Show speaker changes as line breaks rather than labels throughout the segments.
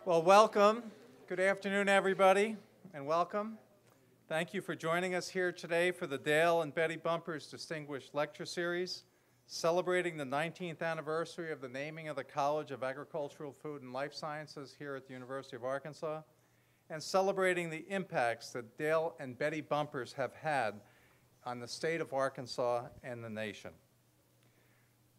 Well, welcome. Good afternoon, everybody, and welcome. Thank you for joining us here today for the Dale and Betty Bumpers Distinguished Lecture Series, celebrating the 19th anniversary of the naming of the College of Agricultural, Food, and Life Sciences here at the University of Arkansas, and celebrating the impacts that Dale and Betty Bumpers have had on the state of Arkansas and the nation.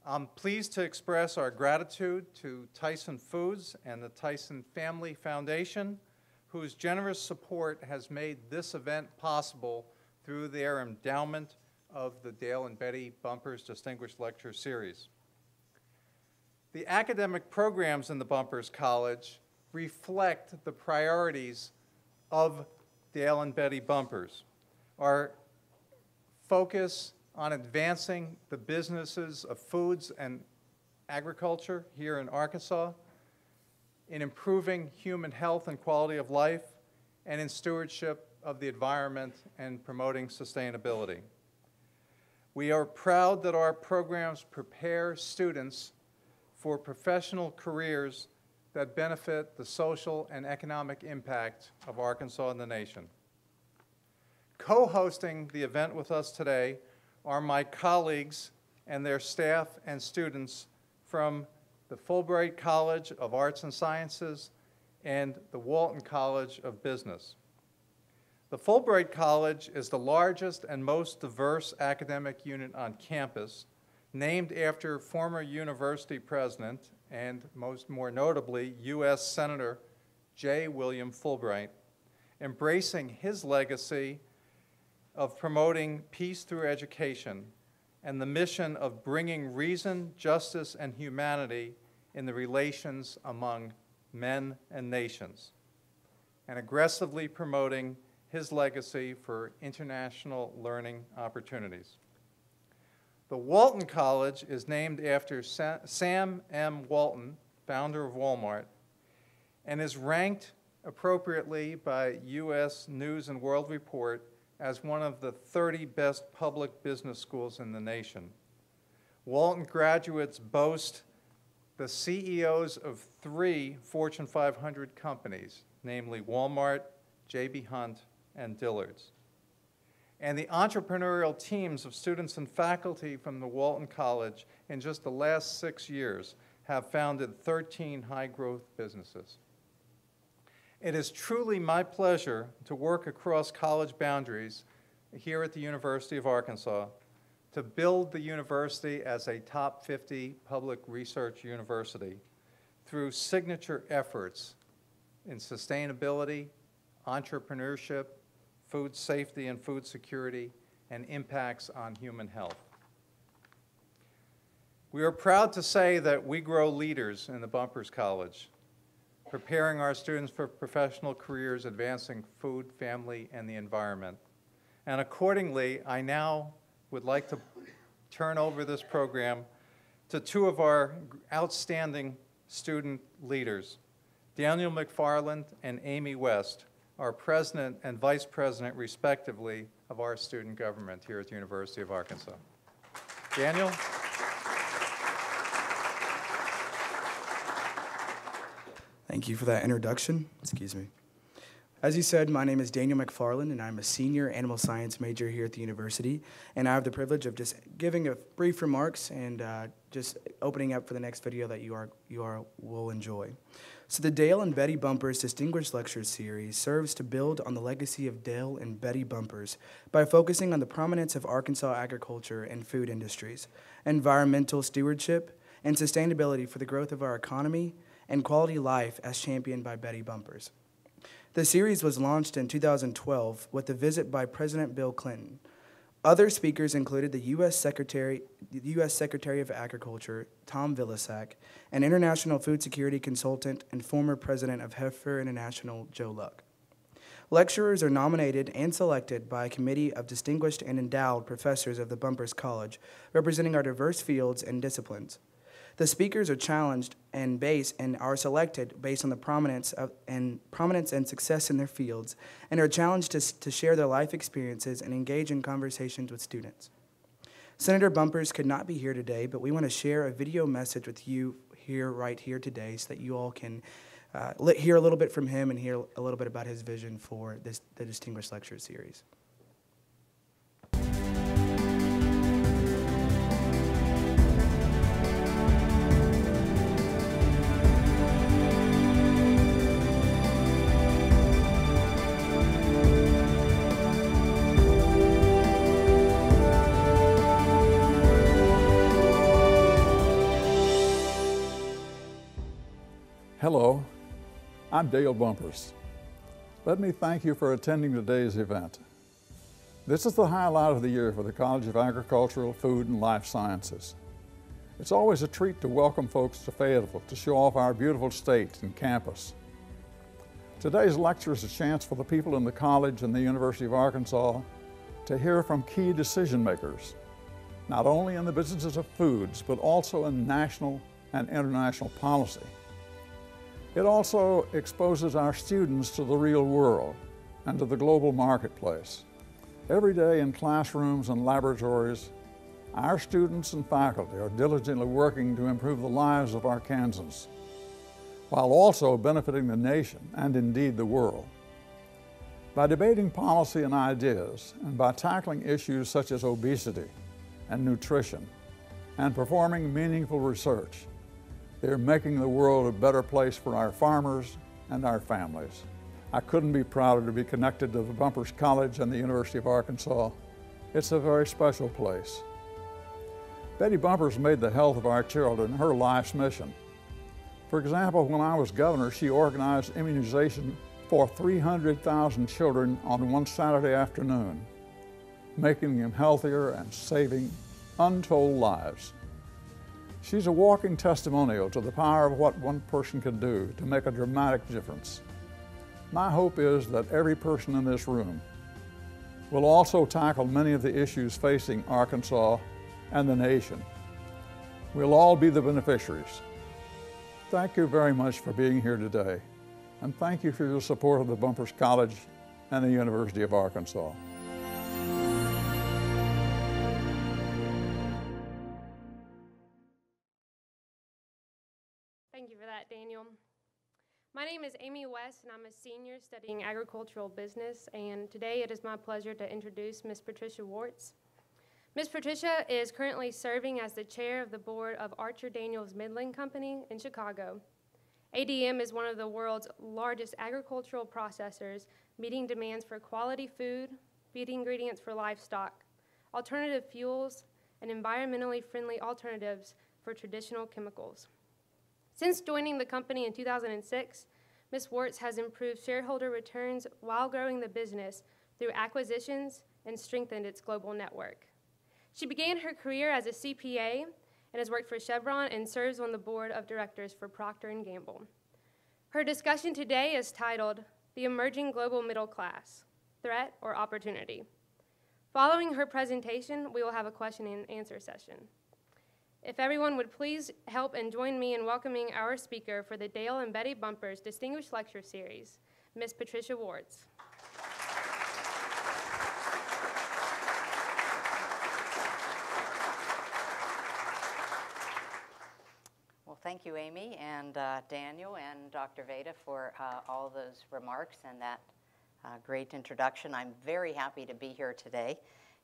I'm pleased to express our gratitude to Tyson Foods and the Tyson Family Foundation, whose generous support has made this event possible through their endowment of the Dale and Betty Bumpers Distinguished Lecture Series. The academic programs in the Bumpers College reflect the priorities of Dale and Betty Bumpers. Our focus on advancing the businesses of foods and agriculture here in Arkansas, in improving human health and quality of life, and in stewardship of the environment and promoting sustainability. We are proud that our programs prepare students for professional careers that benefit the social and economic impact of Arkansas and the nation. Co-hosting the event with us today are my colleagues and their staff and students from the Fulbright College of Arts and Sciences and the Walton College of Business. The Fulbright College is the largest and most diverse academic unit on campus, named after former university president and more notably U.S. Senator J. William Fulbright, embracing his legacy of promoting peace through education and the mission of bringing reason, justice, and humanity in the relations among men and nations, and aggressively promoting his legacy for international learning opportunities. The Walton College is named after Sam M. Walton, founder of Walmart, and is ranked appropriately by U.S. News and World Report as one of the 30 best public business schools in the nation. Walton graduates boast the CEOs of 3 Fortune 500 companies, namely Walmart, J.B. Hunt, and Dillard's. And the entrepreneurial teams of students and faculty from the Walton College in just the last 6 years have founded 13 high-growth businesses. It is truly my pleasure to work across college boundaries here at the University of Arkansas to build the university as a top 50 public research university through signature efforts in sustainability, entrepreneurship, food safety and food security, and impacts on human health. We are proud to say that we grow leaders in the Bumpers College, preparing our students for professional careers advancing food, family, and the environment. And accordingly, I now would like to turn over this program to 2 of our outstanding student leaders, Daniel Mcfarland and Amy West, our president and vice president, respectively, of our student government here at the University of Arkansas. Daniel?
Thank you for that introduction. Excuse me. As you said, my name is Daniel Mcfarland, and I'm a senior animal science major here at the university. And I have the privilege of just giving a brief remarks and just opening up for the next video that you will enjoy. So the Dale and Betty Bumpers Distinguished Lecture Series serves to build on the legacy of Dale and Betty Bumpers by focusing on the prominence of Arkansas agriculture and food industries, environmental stewardship, and sustainability for the growth of our economy and quality life as championed by Betty Bumpers. The series was launched in 2012 with a visit by President Bill Clinton. Other speakers included the U.S. Secretary of Agriculture, Tom Vilsack, and international food security consultant and former president of Heifer International, Joe Luck. Lecturers are nominated and selected by a committee of distinguished and endowed professors of the Bumpers College, representing our diverse fields and disciplines. The speakers are challenged and are selected based on the prominence and success in their fields, and are challenged to share their life experiences and engage in conversations with students. Senator Bumpers could not be here today, but we want to share a video message with you right here today so that you all can hear a little bit from him and hear a little bit about his vision for the Distinguished Lecture Series.
Hello, I'm Dale Bumpers. Let me thank you for attending today's event. This is the highlight of the year for the College of Agricultural, Food, and Life Sciences. It's always a treat to welcome folks to Fayetteville to show off our beautiful state and campus. Today's lecture is a chance for the people in the college and the University of Arkansas to hear from key decision makers, not only in the businesses of foods, but also in national and international policy. It also exposes our students to the real world and to the global marketplace. Every day in classrooms and laboratories, our students and faculty are diligently working to improve the lives of Arkansans, while also benefiting the nation and indeed the world. By debating policy and ideas, and by tackling issues such as obesity and nutrition, and performing meaningful research, they're making the world a better place for our farmers and our families. I couldn't be prouder to be connected to the Bumpers College and the University of Arkansas. It's a very special place. Betty Bumpers made the health of our children her life's mission. For example, when I was governor, she organized immunization for 300,000 children on one Saturday afternoon, making them healthier and saving untold lives. She's a walking testimonial to the power of what one person can do to make a dramatic difference. My hope is that every person in this room will also tackle many of the issues facing Arkansas and the nation. We'll all be the beneficiaries. Thank you very much for being here today, and thank you for your support of the Bumpers College and the University of Arkansas.
Thank you for that, Daniel. My name is Amy West, and I'm a senior studying agricultural business, and today it is my pleasure to introduce Ms. Patricia Wartz. Ms. Patricia is currently serving as the chair of the board of Archer Daniels Midland Company in Chicago. ADM is one of the world's largest agricultural processors, meeting demands for quality food, feed ingredients for livestock, alternative fuels, and environmentally friendly alternatives for traditional chemicals. Since joining the company in 2006, Ms. Wartz has improved shareholder returns while growing the business through acquisitions and strengthened its global network. She began her career as a CPA and has worked for Chevron and serves on the board of directors for Procter & Gamble. Her discussion today is titled, "The Emerging Global Middle Class, Threat or Opportunity." Following her presentation, we will have a question and answer session. If everyone would please help and join me in welcoming our speaker for the Dale and Betty Bumpers Distinguished Lecture Series, Ms. Patricia Wartz.
Well, thank you, Amy, and Daniel, and Dr. Veda for all those remarks and that great introduction. I'm very happy to be here today.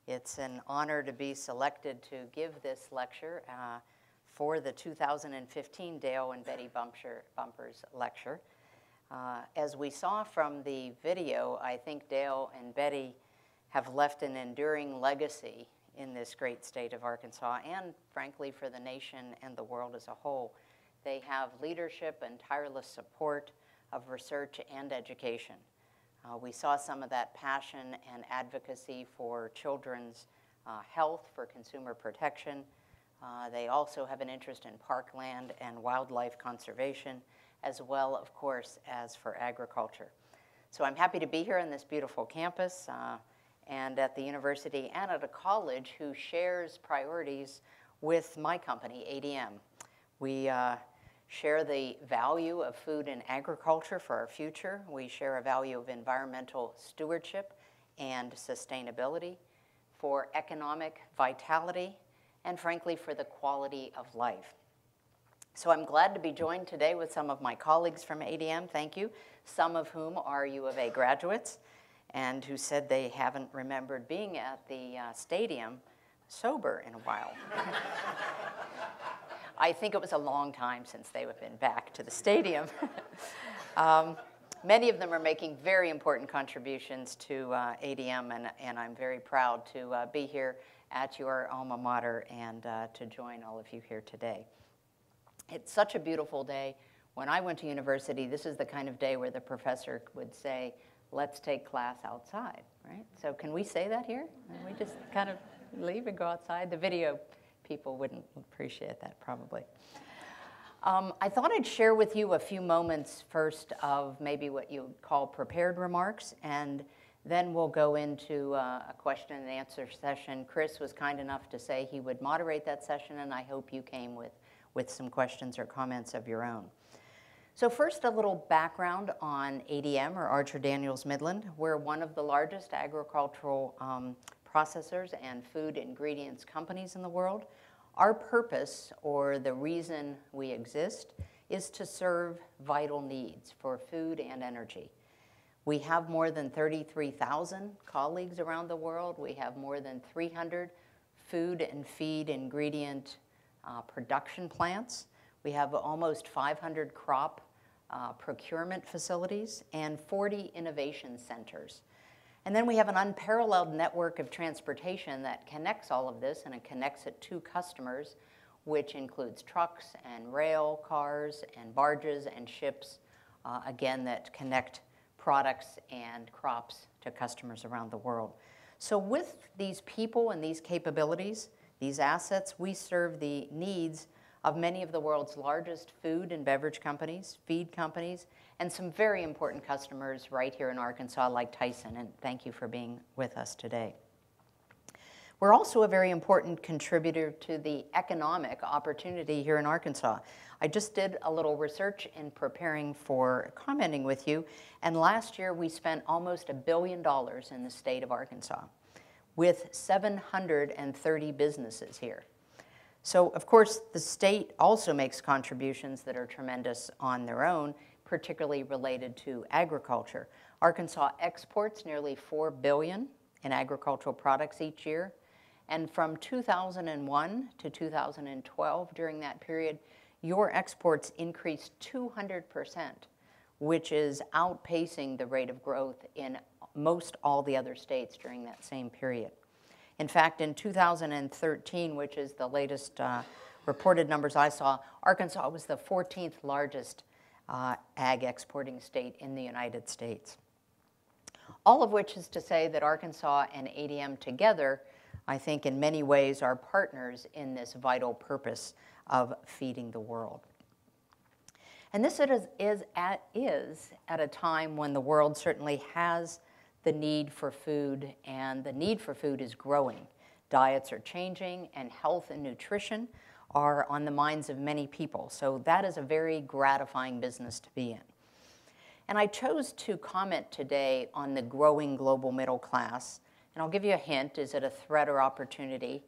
It's an honor to be selected to give this lecture for the 2015 Dale and Betty Bumpers Lecture. As we saw from the video, I think Dale and Betty have left an enduring legacy in this great state of Arkansas and, frankly, for the nation and the world as a whole. They have leadership and tireless support of research and education. We saw some of that passion and advocacy for children's health, for consumer protection. They also have an interest in parkland and wildlife conservation, as well, of course, as for agriculture. So I'm happy to be here on this beautiful campus and at the university and at a college who shares priorities with my company, ADM. We share the value of food and agriculture for our future. We share a value of environmental stewardship and sustainability, for economic vitality, and frankly, for the quality of life. So I'm glad to be joined today with some of my colleagues from ADM, thank you, some of whom are U of A graduates and who said they haven't remembered being at the stadium sober in a while. I think it was a long time since they have been back to the stadium. Many of them are making very important contributions to ADM, and I'm very proud to be here at your alma mater and to join all of you here today. It's such a beautiful day. When I went to university, this is the kind of day where the professor would say, let's take class outside, right? So can we say that here? And we just kind of leave and go outside. The video people wouldn't appreciate that probably. I thought I'd share with you a few moments first of maybe what you call prepared remarks, and then we'll go into a question and answer session. Chris was kind enough to say he would moderate that session, and I hope you came with some questions or comments of your own. So first, a little background on ADM, or Archer-Daniels-Midland. We're one of the largest agricultural processors and food ingredients companies in the world. Our purpose, or the reason we exist, is to serve vital needs for food and energy. We have more than 33,000 colleagues around the world. We have more than 300 food and feed ingredient production plants. We have almost 500 crop procurement facilities and 40 innovation centers. And then we have an unparalleled network of transportation that connects all of this, and it connects it to customers, which includes trucks and rail cars and barges and ships, again, that connect products and crops to customers around the world. So with these people and these capabilities, these assets, we serve the needs of many of the world's largest food and beverage companies, feed companies, and some very important customers right here in Arkansas like Tyson, and thank you for being with us today. We're also a very important contributor to the economic opportunity here in Arkansas. I just did a little research in preparing for commenting with you, and last year we spent almost $1 billion in the state of Arkansas with 730 businesses here. So, of course, the state also makes contributions that are tremendous on their own, particularly related to agriculture. Arkansas exports nearly $4 billion in agricultural products each year. And from 2001 to 2012, during that period, your exports increased 200%, which is outpacing the rate of growth in most all the other states during that same period. In fact, in 2013, which is the latest reported numbers I saw, Arkansas was the 14th largest ag exporting state in the United States. All of which is to say that Arkansas and ADM together, I think in many ways, are partners in this vital purpose of feeding the world. And this is at a time when the world certainly has the need for food, and the need for food is growing. Diets are changing, and health and nutrition are on the minds of many people. So that is a very gratifying business to be in. And I chose to comment today on the growing global middle class. And I'll give you a hint. Is it a threat or opportunity?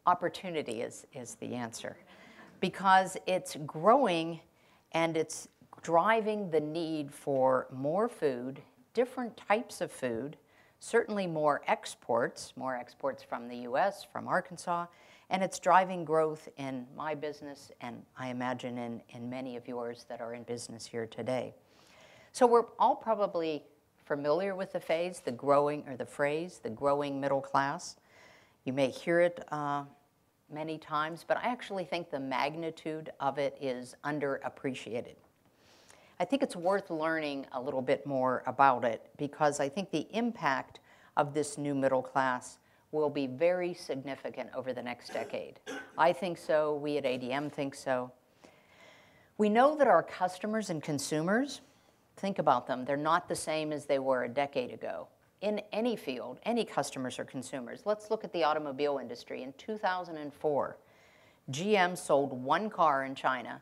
Opportunity is the answer. Because it's growing and it's driving the need for more food, different types of food, certainly more exports from the US, from Arkansas, and it's driving growth in my business and I imagine in many of yours that are in business here today. So we're all probably familiar with the phrase, the growing middle class. You may hear it many times, but I actually think the magnitude of it is underappreciated. I think it's worth learning a little bit more about it because I think the impact of this new middle class will be very significant over the next decade. I think so. We at ADM think so. We know that our customers and consumers, think about them, they're not the same as they were a decade ago. In any field, any customers or consumers. Let's look at the automobile industry. In 2004, GM sold 1 car in China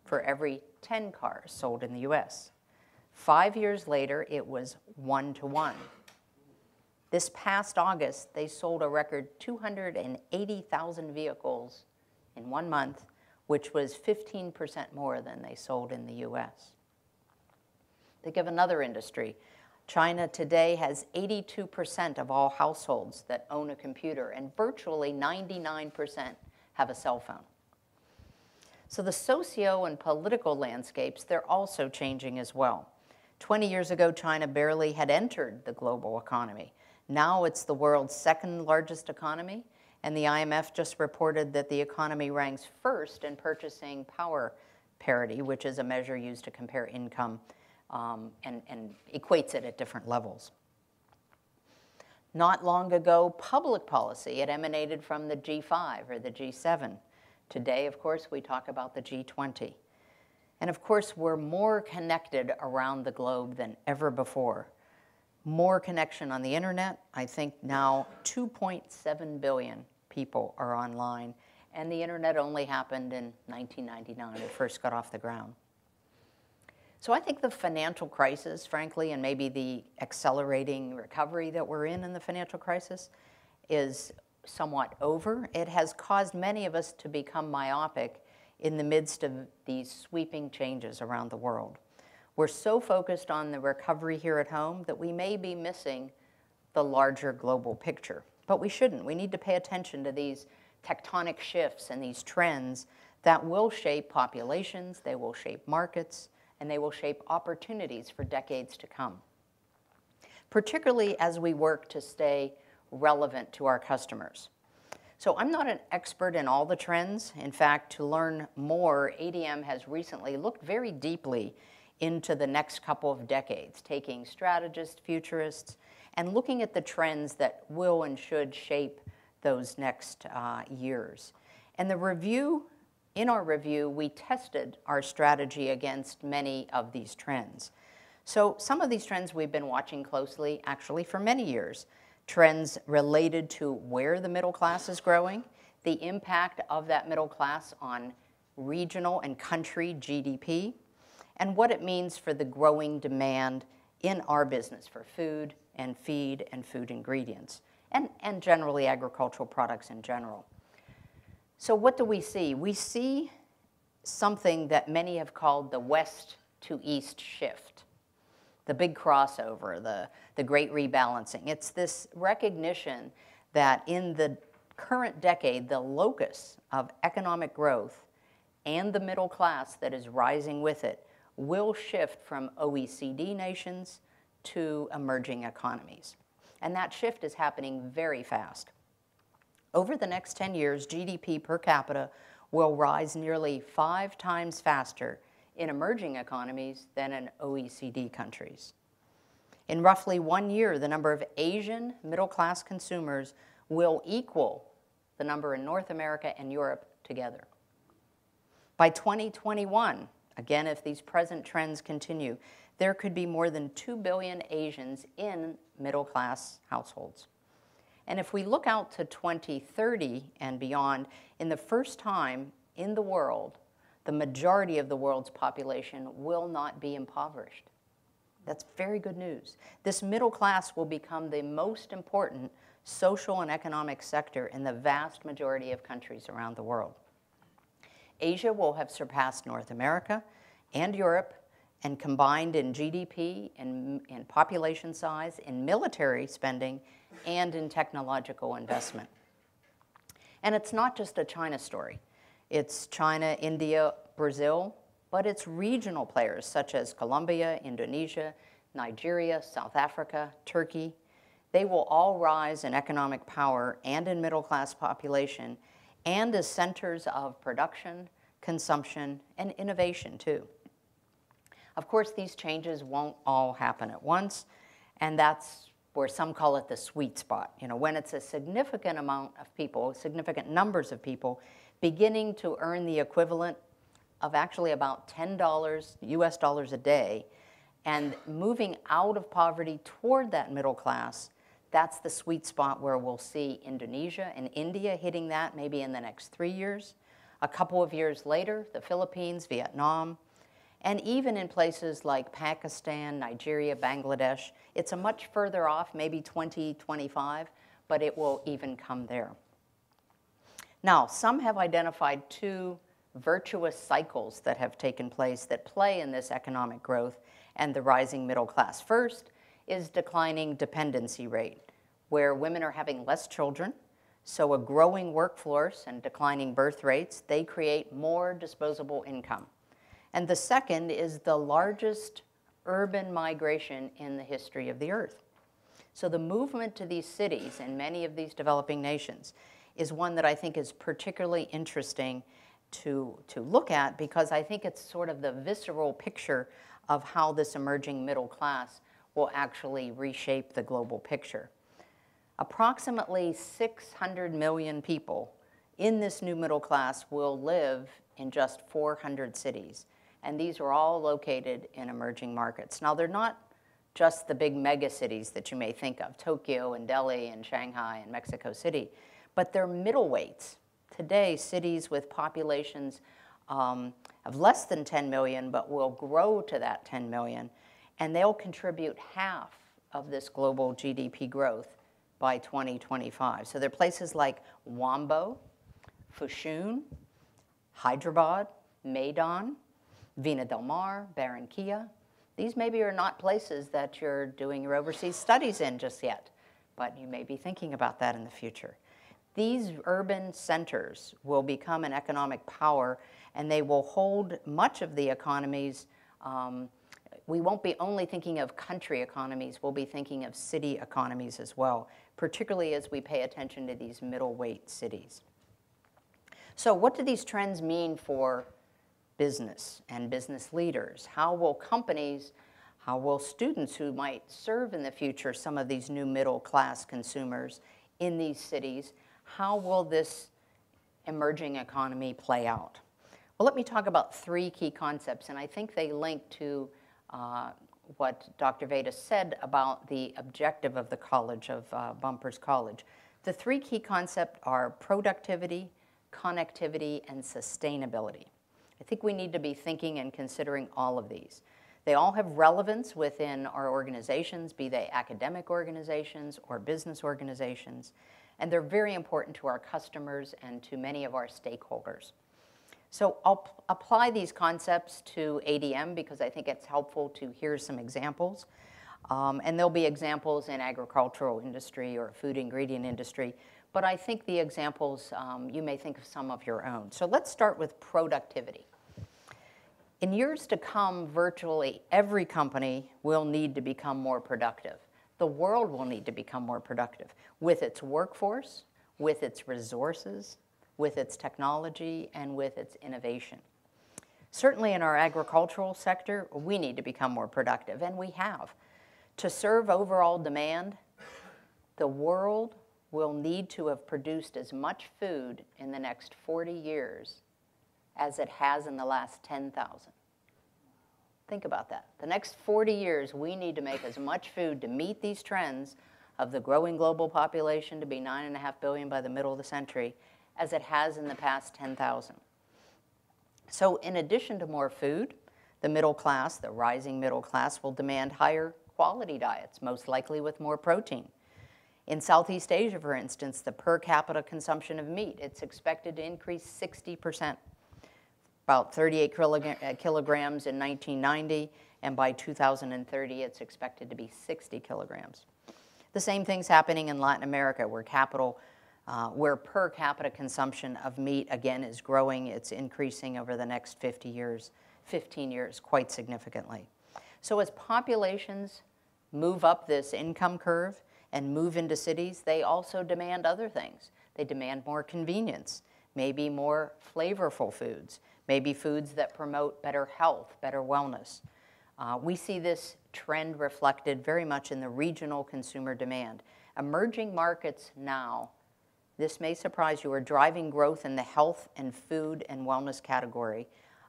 for every 10 cars sold in the US. 5 years later, it was 1-to-1. This past August, they sold a record 280,000 vehicles in 1 month, which was 15% more than they sold in the US. Think of another industry. China today has 82% of all households that own a computer, and virtually 99% have a cell phone. So the socio and political landscapes, they're also changing as well. 20 years ago, China barely had entered the global economy. Now it's the world's second largest economy, and the IMF just reported that the economy ranks first in purchasing power parity, which is a measure used to compare income and equates it at different levels. Not long ago, public policy had emanated from the G5 or the G7. Today, of course, we talk about the G20. And of course, we're more connected around the globe than ever before. More connection on the internet. I think now 2.7 billion people are online, and the internet only happened in 1999. It first got off the ground. So I think the financial crisis, frankly, and maybe the accelerating recovery that we're in the financial crisis is somewhat over. It has caused many of us to become myopic in the midst of these sweeping changes around the world. We're so focused on the recovery here at home that we may be missing the larger global picture. But we shouldn't. We need to pay attention to these tectonic shifts and these trends that will shape populations, they will shape markets, and they will shape opportunities for decades to come, particularly as we work to stay relevant to our customers. So I'm not an expert in all the trends. In fact, to learn more, ADM has recently looked very deeply into the next couple of decades, taking strategists, futurists, and looking at the trends that will and should shape those next years. And in our review, we tested our strategy against many of these trends. So some of these trends we've been watching closely, actually, for many years. Trends related to where the middle class is growing, the impact of that middle class on regional and country GDP, and what it means for the growing demand in our business for food and feed and food ingredients, and generally agricultural products in general. So what do we see? We see something that many have called the west to east shift, the big crossover, the great rebalancing. It's this recognition that in the current decade, the locus of economic growth and the middle class that is rising with it will shift from OECD nations to emerging economies. And that shift is happening very fast. Over the next 10 years, GDP per capita will rise nearly 5 times faster in emerging economies than in OECD countries. In roughly 1 year, the number of Asian middle-class consumers will equal the number in North America and Europe together. By 2021, again, if these present trends continue, there could be more than 2 billion Asians in middle-class households. And if we look out to 2030 and beyond, in the first time in the world, the majority of the world's population will not be impoverished. That's very good news. This middle class will become the most important social and economic sector in the vast majority of countries around the world. Asia will have surpassed North America and Europe, and combined in GDP, in population size, in military spending, and in technological investment. And it's not just a China story. It's China, India, Brazil, but it's regional players such as Colombia, Indonesia, Nigeria, South Africa, Turkey. They will all rise in economic power and in middle-class population, and as centers of production, consumption, and innovation too. Of course, these changes won't all happen at once, and that's where some call it the sweet spot. You know, when it's a significant amount of people, significant numbers of people, beginning to earn the equivalent of actually about $10 US dollars a day, and moving out of poverty toward that middle class, that's the sweet spot where we'll see Indonesia and India hitting that maybe in the next 3 years. A couple of years later, the Philippines, Vietnam, and even in places like Pakistan, Nigeria, Bangladesh, it's a much further off, maybe 2025, but it will even come there. Now, some have identified 2 virtuous cycles that have taken place that play in this economic growth and the rising middle class. First is declining dependency rate, where women are having less children, so a growing workforce and declining birth rates, they create more disposable income. And the second is the largest urban migration in the history of the earth. So the movement to these cities in many of these developing nations is one that I think is particularly interesting to look at, because I think it's sort of the visceral picture of how this emerging middle class will actually reshape the global picture. Approximately 600 million people in this new middle class will live in just 400 cities. And these are all located in emerging markets. Now, they're not just the big mega cities that you may think of, Tokyo and Delhi and Shanghai and Mexico City, but they're middleweights. Today, cities with populations of less than 10 million, but will grow to that 10 million, and they'll contribute half of this global GDP growth by 2025. So there are places like Wambo, Fushun, Hyderabad, Maidan, Vina del Mar, Barranquilla. These maybe are not places that you're doing your overseas studies in just yet, but you may be thinking about that in the future. These urban centers will become an economic power, and they will hold much of the economies. We won't be only thinking of country economies, we'll be thinking of city economies as well, particularly as we pay attention to these middleweight cities. So what do these trends mean for business and business leaders? How will companies, how will students who might serve in the future some of these new middle class consumers in these cities, how will this emerging economy play out? Well, let me talk about three key concepts, and I think they link to what Dr. Veda said about the objective of the college, of Bumpers College. The three key concepts are productivity, connectivity, and sustainability. I think we need to be thinking and considering all of these. They all have relevance within our organizations, be they academic organizations or business organizations, and they're very important to our customers and to many of our stakeholders. So I'll apply these concepts to ADM because I think it's helpful to hear some examples. And there'll be examples in agricultural industry or food ingredient industry, but I think the examples, you may think of some of your own. So let's start with productivity. In years to come, virtually every company will need to become more productive. The world will need to become more productive with its workforce, with its resources, with its technology, and with its innovation. Certainly in our agricultural sector, we need to become more productive, and we have. To serve overall demand, the world will need to have produced as much food in the next 40 years as it has in the last 10,000. Think about that. The next 40 years, we need to make as much food to meet these trends of the growing global population to be 9.5 billion by the middle of the century as it has in the past 10,000. So in addition to more food, the middle class, the rising middle class, will demand higher quality diets, most likely with more protein. In Southeast Asia, for instance, the per capita consumption of meat, it's expected to increase 60%, about 38 kilograms in 1990, and by 2030, it's expected to be 60 kilograms. The same thing's happening in Latin America, where per capita consumption of meat, again, is growing. It's increasing over the next 15 years, quite significantly. So as populations move up this income curve and move into cities, they also demand other things. They demand more convenience, maybe more flavorful foods, maybe foods that promote better health, better wellness. We see this trend reflected very much in the regional consumer demand. Emerging markets now, this may surprise you, are driving growth in the health and food and wellness category,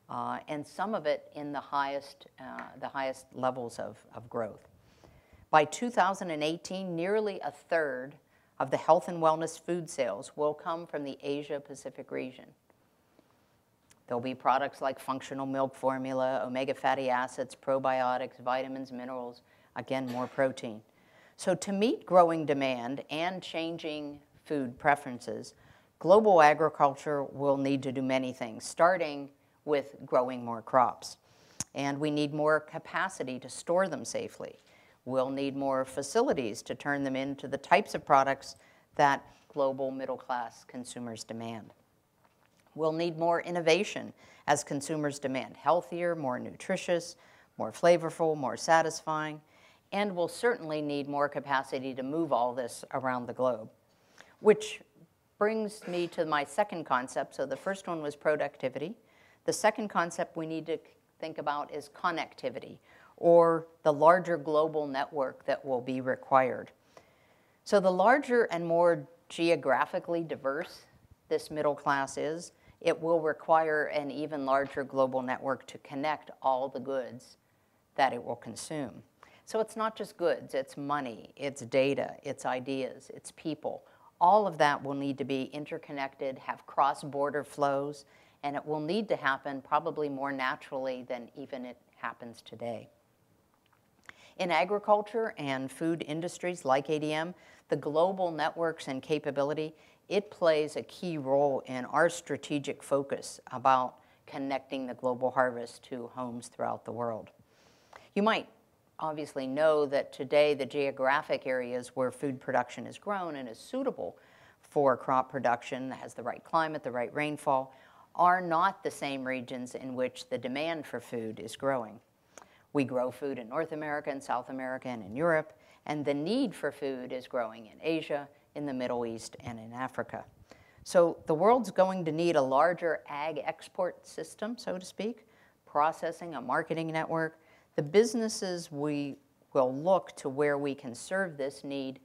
and some of it in the highest levels of growth. By 2018, nearly a third of the health and wellness food sales will come from the Asia-Pacific region. There'll be products like functional milk formula, omega fatty acids, probiotics, vitamins, minerals, again, more protein. So to meet growing demand and changing food preferences, Global agriculture will need to do many things, starting with growing more crops. And we need more capacity to store them safely. We'll need more facilities to turn them into the types of products that global middle-class consumers demand. We'll need more innovation as consumers demand healthier, more nutritious, more flavorful, more satisfying, and we'll certainly need more capacity to move all this around the globe, which brings me to my second concept. So the first one was productivity. The second concept we need to think about is connectivity, or the larger global network that will be required. So the larger and more geographically diverse this middle class is, it will require an even larger global network to connect all the goods that it will consume. So it's not just goods, it's money, it's data, it's ideas, it's people. All of that will need to be interconnected, have cross-border flows, and it will need to happen probably more naturally than even it happens today. In agriculture and food industries like ADM, the global networks and capability, it plays a key role in our strategic focus about connecting the global harvest to homes throughout the world. You might obviously know that today the geographic areas where food production is grown and is suitable for crop production, has the right climate, the right rainfall, are not the same regions in which the demand for food is growing. We grow food in North America and South America and in Europe, and the need for food is growing in Asia, in the Middle East, and in Africa. So the world's going to need a larger ag export system, so to speak, processing, a marketing network. The businesses we will look to where we can serve this need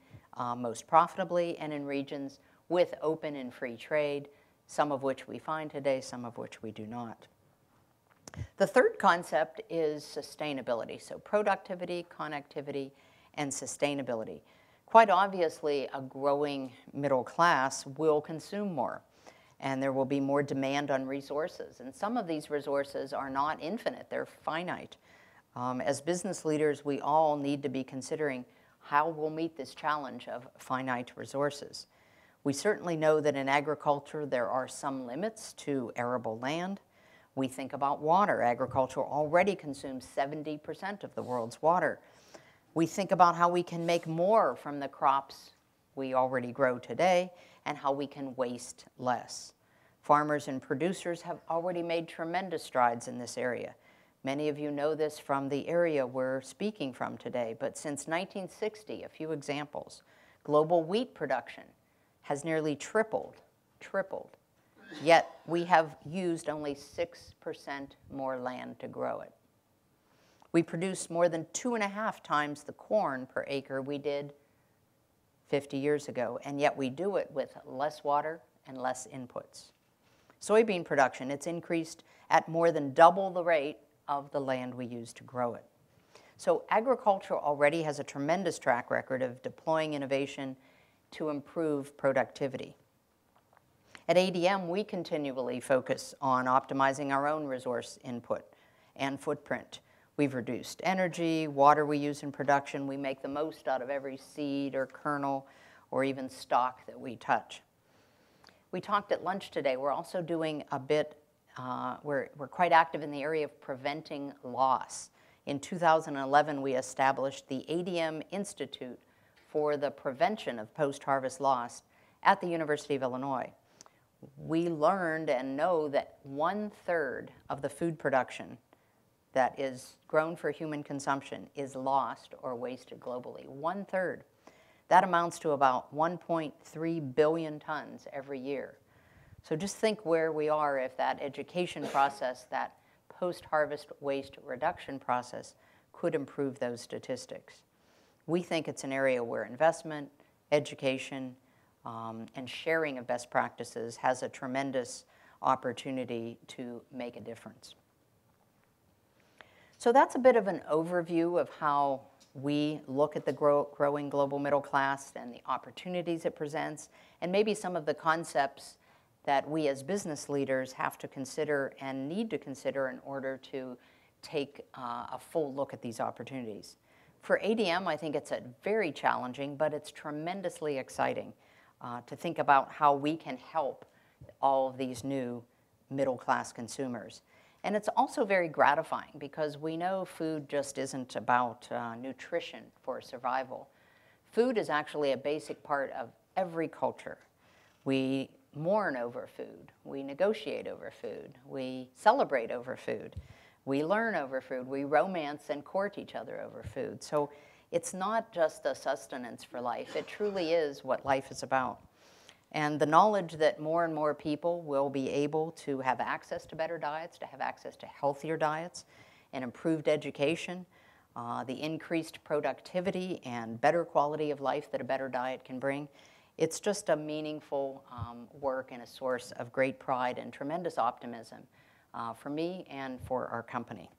most profitably and in regions with open and free trade, some of which we find today, some of which we do not. The third concept is sustainability, so productivity, connectivity, and sustainability. Quite obviously, a growing middle class will consume more, and there will be more demand on resources. And some of these resources are not infinite, they're finite. As business leaders, we all need to be considering how we'll meet this challenge of finite resources. We certainly know that in agriculture, there are some limits to arable land. We think about water. Agriculture already consumes 70% of the world's water. We think about how we can make more from the crops we already grow today and how we can waste less. Farmers and producers have already made tremendous strides in this area. Many of you know this from the area we're speaking from today, but since 1960, a few examples, global wheat production has nearly tripled, yet we have used only 6% more land to grow it. We produce more than 2.5 times the corn per acre we did 50 years ago, and yet we do it with less water and less inputs. Soybean production, it's increased at more than double the rate of the land we use to grow it. So agriculture already has a tremendous track record of deploying innovation to improve productivity. At ADM, we continually focus on optimizing our own resource input and footprint. We've reduced energy, water we use in production. We make the most out of every seed or kernel or even stalk that we touch. We talked at lunch today. We're also doing a bit, we're quite active in the area of preventing loss. In 2011, we established the ADM Institute for the Prevention of Post-Harvest Loss at the University of Illinois. We learned and know that 1/3 of the food production that is grown for human consumption is lost or wasted globally. 1/3. That amounts to about 1.3 billion tons every year. So just think where we are if that education process, that post-harvest waste reduction process, could improve those statistics. We think it's an area where investment, education, and sharing of best practices has a tremendous opportunity to make a difference. So that's a bit of an overview of how we look at the growing global middle class and the opportunities it presents, and maybe some of the concepts that we as business leaders have to consider and need to consider in order to take a full look at these opportunities. For ADM, I think it's very challenging, but it's tremendously exciting. to think about how we can help all of these new middle-class consumers. And it's also very gratifying because we know food just isn't about nutrition for survival. Food is actually a basic part of every culture. We mourn over food. We negotiate over food. We celebrate over food. We learn over food. We romance and court each other over food. So it's not just a sustenance for life. It truly is what life is about. And the knowledge that more and more people will be able to have access to better diets, to have access to healthier diets, and improved education, the increased productivity and better quality of life that a better diet can bring, it's just a meaningful work and a source of great pride and tremendous optimism for me and for our company.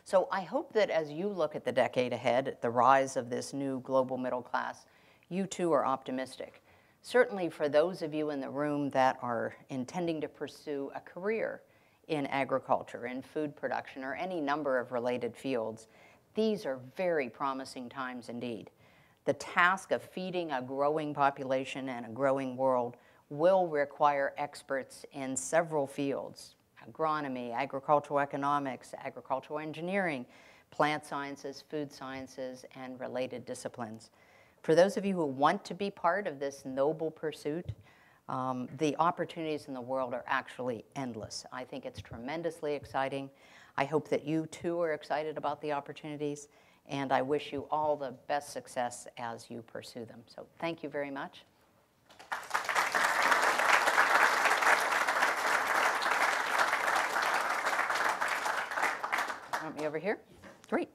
So I hope that as you look at the decade ahead, at the rise of this new global middle class, you too are optimistic. Certainly for those of you in the room that are intending to pursue a career in agriculture, in food production, or any number of related fields, these are very promising times indeed. The task of feeding a growing population and a growing world will require experts in several fields: agronomy, agricultural economics, agricultural engineering, plant sciences, food sciences, and related disciplines. For those of you who want to be part of this noble pursuit, the opportunities in the world are actually endless. I think it's tremendously exciting. I hope that you too are excited about the opportunities, and I wish you all the best success as you pursue them. So thank you very much. Want me over here? Great.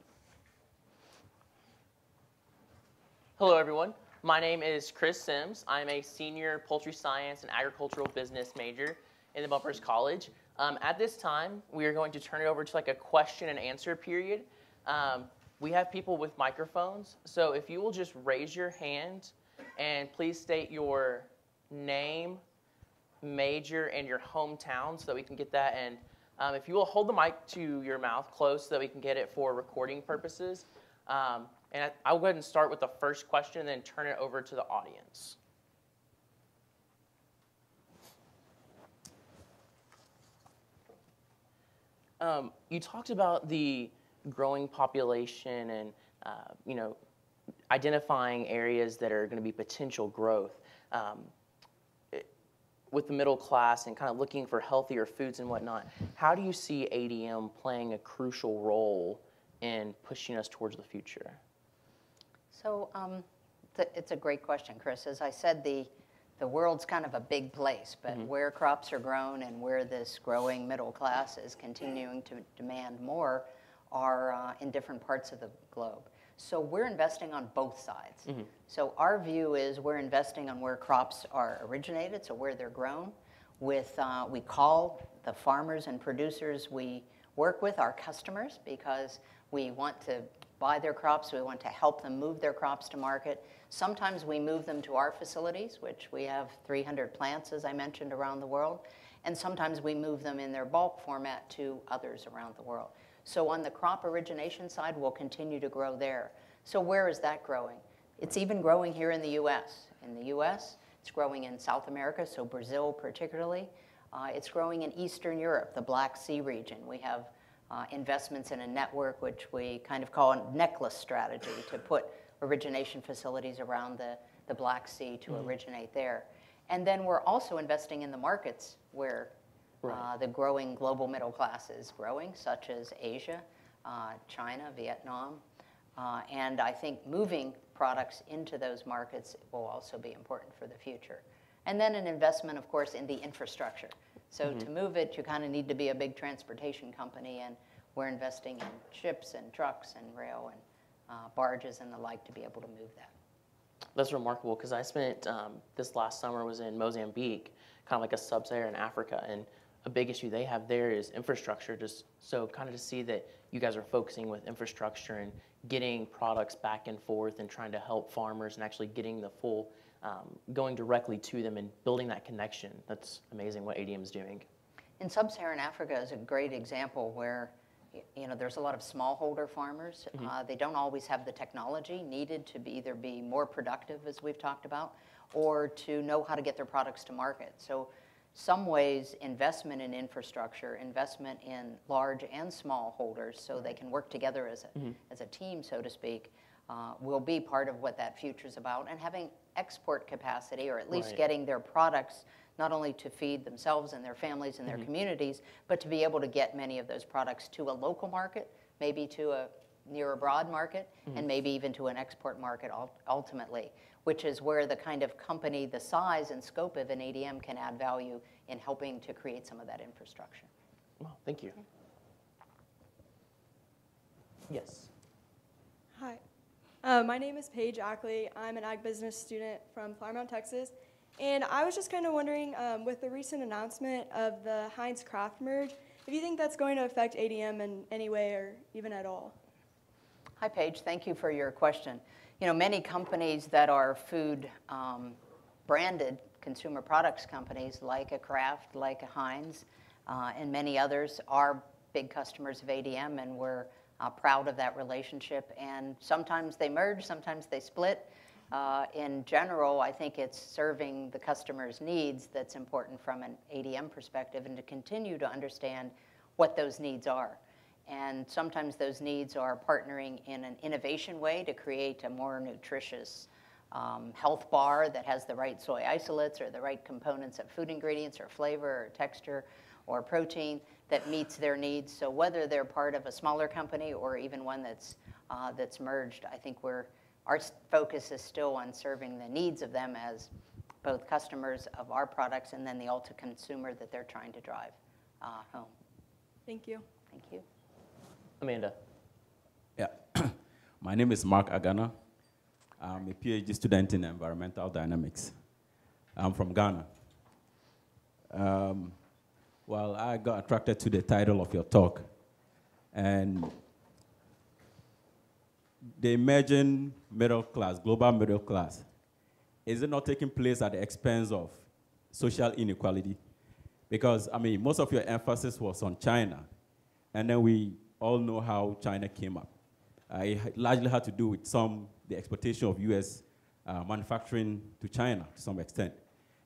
Hello, everyone. My name is Chris Sims. I'm a senior poultry science and agricultural business major in the Bumpers College. At this time, we are going to turn it over to like a question and answer period. We have people with microphones, so if you will just raise your hand and please state your name, major, and your hometown so that we can get that. And if you will hold the mic to your mouth close so that we can get it for recording purposes. And I'll go ahead and start with the first question and then turn it over to the audience. You talked about the growing population and identifying areas that are going to be potential growth. With the middle class and kind of looking for healthier foods and whatnot, how do you see ADM playing a crucial role in pushing us towards the future?
So it's a great question, Chris. As I said, the world's kind of a big place, but where crops are grown and where this growing middle class is continuing to demand more are in different parts of the globe. So we're investing on both sides. So our view is we're investing on where crops are originated, so where they're grown. We call the farmers and producers we work with our customers because we want to buy their crops. We want to help them move their crops to market. Sometimes we move them to our facilities, which we have 300 plants, as I mentioned, around the world. And sometimes we move them in their bulk format to others around the world. So on the crop origination side, we'll continue to grow there. So where is that growing? It's even growing here in the U.S. In the U.S., it's growing in South America, so Brazil particularly. It's growing in Eastern Europe, the Black Sea region. We have investments in a network which we kind of call a necklace strategy to put origination facilities around the Black Sea to originate there. And then we're also investing in the markets where the growing global middle class is growing, such as Asia, China, Vietnam. And I think moving products into those markets will also be important for the future. And then an investment, of course, in the infrastructure. So to move it, you kind of need to be a big transportation company, and we're investing in ships and trucks and rail and barges and the like to be able to move that.
That's remarkable because I spent this last summer was in Mozambique, kind of like a sub-Saharan Africa, and a big issue they have there is infrastructure. Just so kind of to see that you guys are focusing with infrastructure and getting products back and forth and trying to help farmers and actually getting the full going directly to them and building that connection. That's amazing what ADM is doing.
In sub-Saharan Africa is a great example where there's a lot of smallholder farmers. They don't always have the technology needed to either be more productive, as we've talked about, or to know how to get their products to market. So some ways, investment in infrastructure, investment in large and small holders so they can work together as a team, so to speak, will be part of what that future's about. And having export capacity, or at least getting their products not only to feed themselves and their families and their communities, but to be able to get many of those products to a local market, maybe to a near abroad market, and maybe even to an export market ultimately, which is where the kind of company, the size and scope of an ADM can add value in helping to create some of that infrastructure.
Well, thank you. Yes.
Hi. My name is Paige Oakley. I'm an ag business student from Flower Mound, Texas. And I was just kind of wondering, with the recent announcement of the Heinz Kraft merge, if you think that's going to affect ADM in any way or even at all.
Hi, Paige. Thank you for your question. Many companies that are food branded consumer products companies, like a Kraft, like a Heinz, and many others, are big customers of ADM, and we're proud of that relationship. And sometimes they merge, sometimes they split. In general, I think it's serving the customer's needs that's important from an ADM perspective, and to continue to understand what those needs are. And sometimes those needs are partnering in an innovation way to create a more nutritious health bar that has the right soy isolates or the right components of food ingredients or flavor or texture or protein that meets their needs. So whether they're part of a smaller company or even one that's merged, I think our focus is still on serving the needs of them as both customers of our products and then the ultimate consumer that they're trying to drive home.
Thank you.
Thank you.
Amanda.
Yeah. My name is Mark Agana. I'm a PhD student in environmental dynamics. I'm from Ghana. Well, I got attracted to the title of your talk. And the emerging middle class, global middle class, is it not taking place at the expense of social inequality? Because, most of your emphasis was on China. And then we all know how China came up. It largely had to do with the exportation of US manufacturing to China to some extent.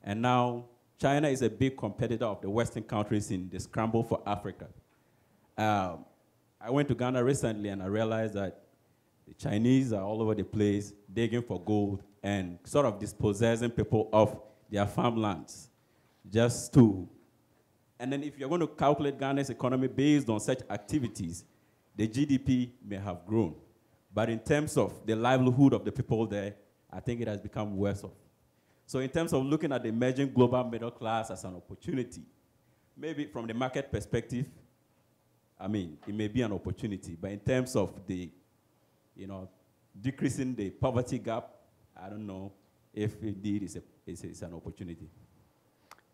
And now China is a big competitor of the Western countries in the scramble for Africa. I went to Ghana recently and I realized that the Chinese are all over the place digging for gold and sort of dispossessing people of their farmlands just to. And then if you're going to calculate Ghana's economy based on such activities, the GDP may have grown. But in terms of the livelihood of the people there, I think it has become worse off. So in terms of looking at the emerging global middle class as an opportunity, maybe from the market perspective, it may be an opportunity. But in terms of the, decreasing the poverty gap, I don't know if indeed it's an opportunity.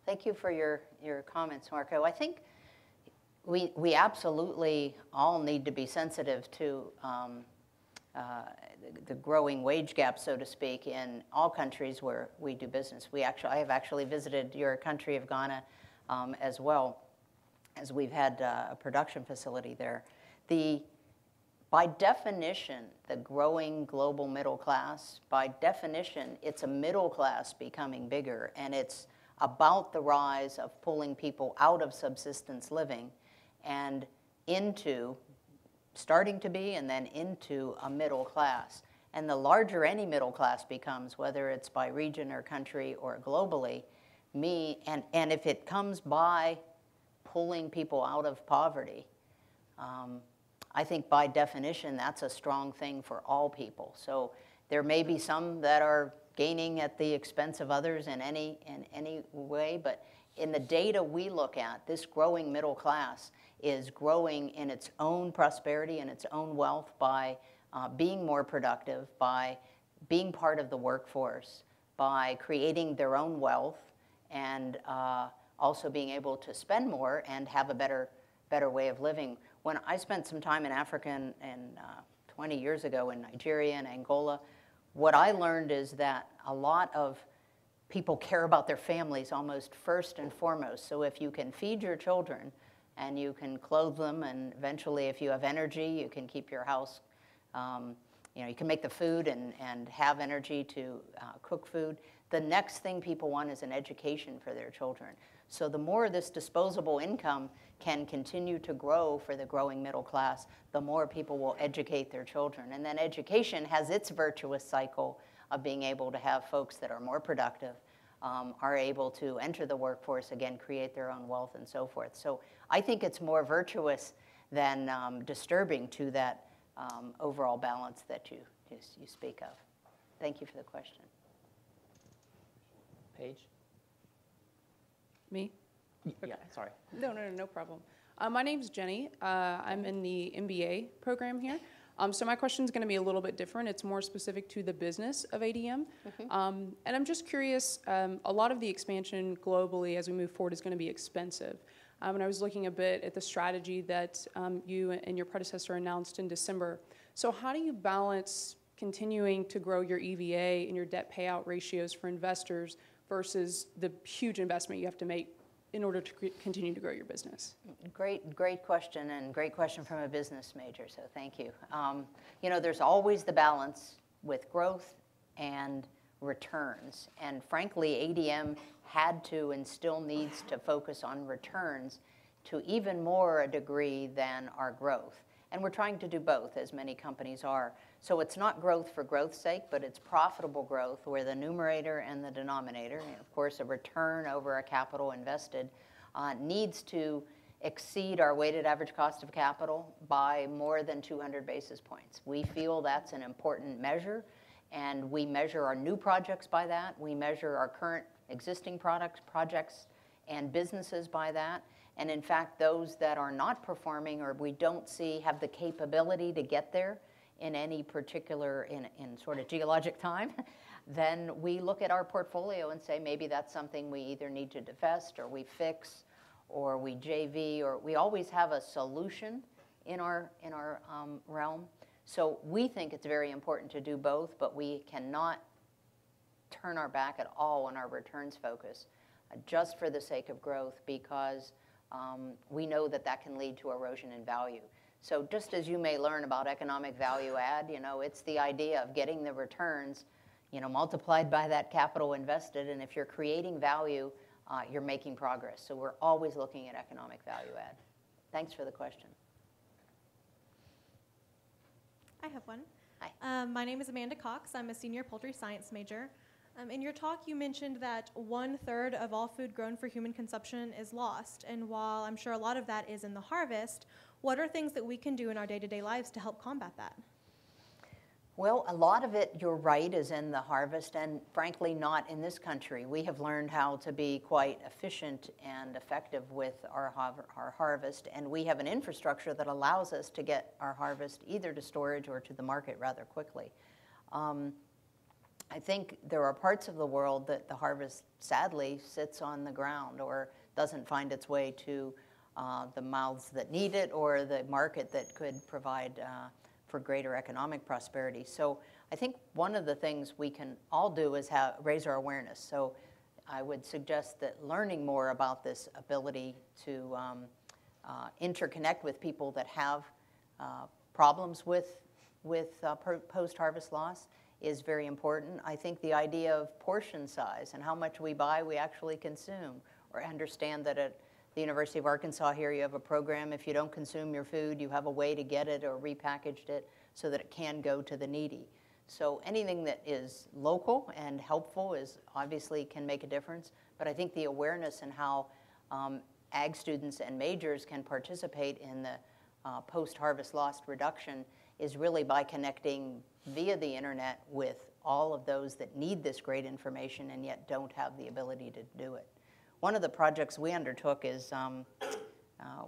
Thank you for your comments, Marco. I think we absolutely all need to be sensitive to the growing wage gap, so to speak, in all countries where we do business. I have actually visited your country of Ghana as well, as we've had a production facility there. By definition, the growing global middle class, by definition, it's a middle class becoming bigger, and it's about the rise of pulling people out of subsistence living and starting to be, and then into a middle class. And the larger any middle class becomes, whether it's by region or country or globally, and if it comes by pulling people out of poverty, I think by definition that's a strong thing for all people. So there may be some that are gaining at the expense of others in any way, but in the data we look at, this growing middle class is growing in its own prosperity and its own wealth by being more productive, by being part of the workforce, by creating their own wealth, and also being able to spend more and have a better way of living. When I spent some time in Africa 20 years ago in Nigeria and Angola, what I learned is that a lot of people care about their families almost first and foremost. So if you can feed your children and you can clothe them, and eventually if you have energy, you can keep your house, you can make the food and have energy to cook food. The next thing people want is an education for their children. So the more this disposable income can continue to grow for the growing middle class, the more people will educate their children. And then education has its virtuous cycle of being able to have folks that are more productive, are able to enter the workforce, again, create their own wealth and so forth. So I think it's more virtuous than disturbing to that overall balance that you speak of. Thank you for the question.
Paige?
Me?
Yeah, sorry.
No problem. My name's Jenny. I'm in the MBA program here. So my question is going to be a little bit different. It's more specific to the business of ADM. And I'm just curious, a lot of the expansion globally as we move forward is going to be expensive. And I was looking a bit at the strategy that you and your predecessor announced in December. So how do you balance continuing to grow your EVA and your debt payout ratios for investors versus the huge investment you have to make in order to continue to grow your business?
Great question, and great question from a business major, so thank you. There's always the balance with growth and returns, and frankly, ADM had to and still needs to focus on returns to even more a degree than our growth. And we're trying to do both, as many companies are. So it's not growth for growth's sake, but it's profitable growth where the numerator and the denominator, and of course a return over a capital invested, needs to exceed our weighted average cost of capital by more than 200 basis points. We feel that's an important measure, and we measure our new projects by that. We measure our current existing projects and businesses by that. And in fact, those that are not performing or we don't see have the capability to get there in any particular, in sort of geologic time, then we look at our portfolio and say maybe that's something we either need to divest or we fix or we JV, or we always have a solution in our realm. So we think it's very important to do both, but we cannot turn our back at all on our returns focus just for the sake of growth, because we know that can lead to erosion in value. So just as you may learn about economic value add, it's the idea of getting the returns, multiplied by that capital invested. And if you're creating value, you're making progress. So we're always looking at economic value add. Thanks for the question.
I have one.
Hi.
My name is Amanda Cox. I'm a senior poultry science major. In your talk, you mentioned that 1/3 of all food grown for human consumption is lost. And while I'm sure a lot of that is in the harvest, what are things that we can do in our day-to-day lives to help combat that?
Well, a lot of it, you're right, is in the harvest, and frankly not in this country. We have learned how to be quite efficient and effective with our harvest, and we have an infrastructure that allows us to get our harvest either to storage or to the market rather quickly. I think there are parts of the world that the harvest sadly sits on the ground or doesn't find its way to the mouths that need it or the market that could provide for greater economic prosperity. So I think one of the things we can all do is raise our awareness. So I would suggest that learning more about this ability to interconnect with people that have problems with post-harvest loss is very important. I think the idea of portion size and how much we buy, we actually consume, or understand that at the University of Arkansas here, you have a program. If you don't consume your food, you have a way to get it or repackaged it so that it can go to the needy. So anything that is local and helpful is obviously can make a difference. But I think the awareness and how ag students and majors can participate in the post-harvest loss reduction is really by connecting via the internet with all of those that need this great information and yet don't have the ability to do it. One of the projects we undertook is,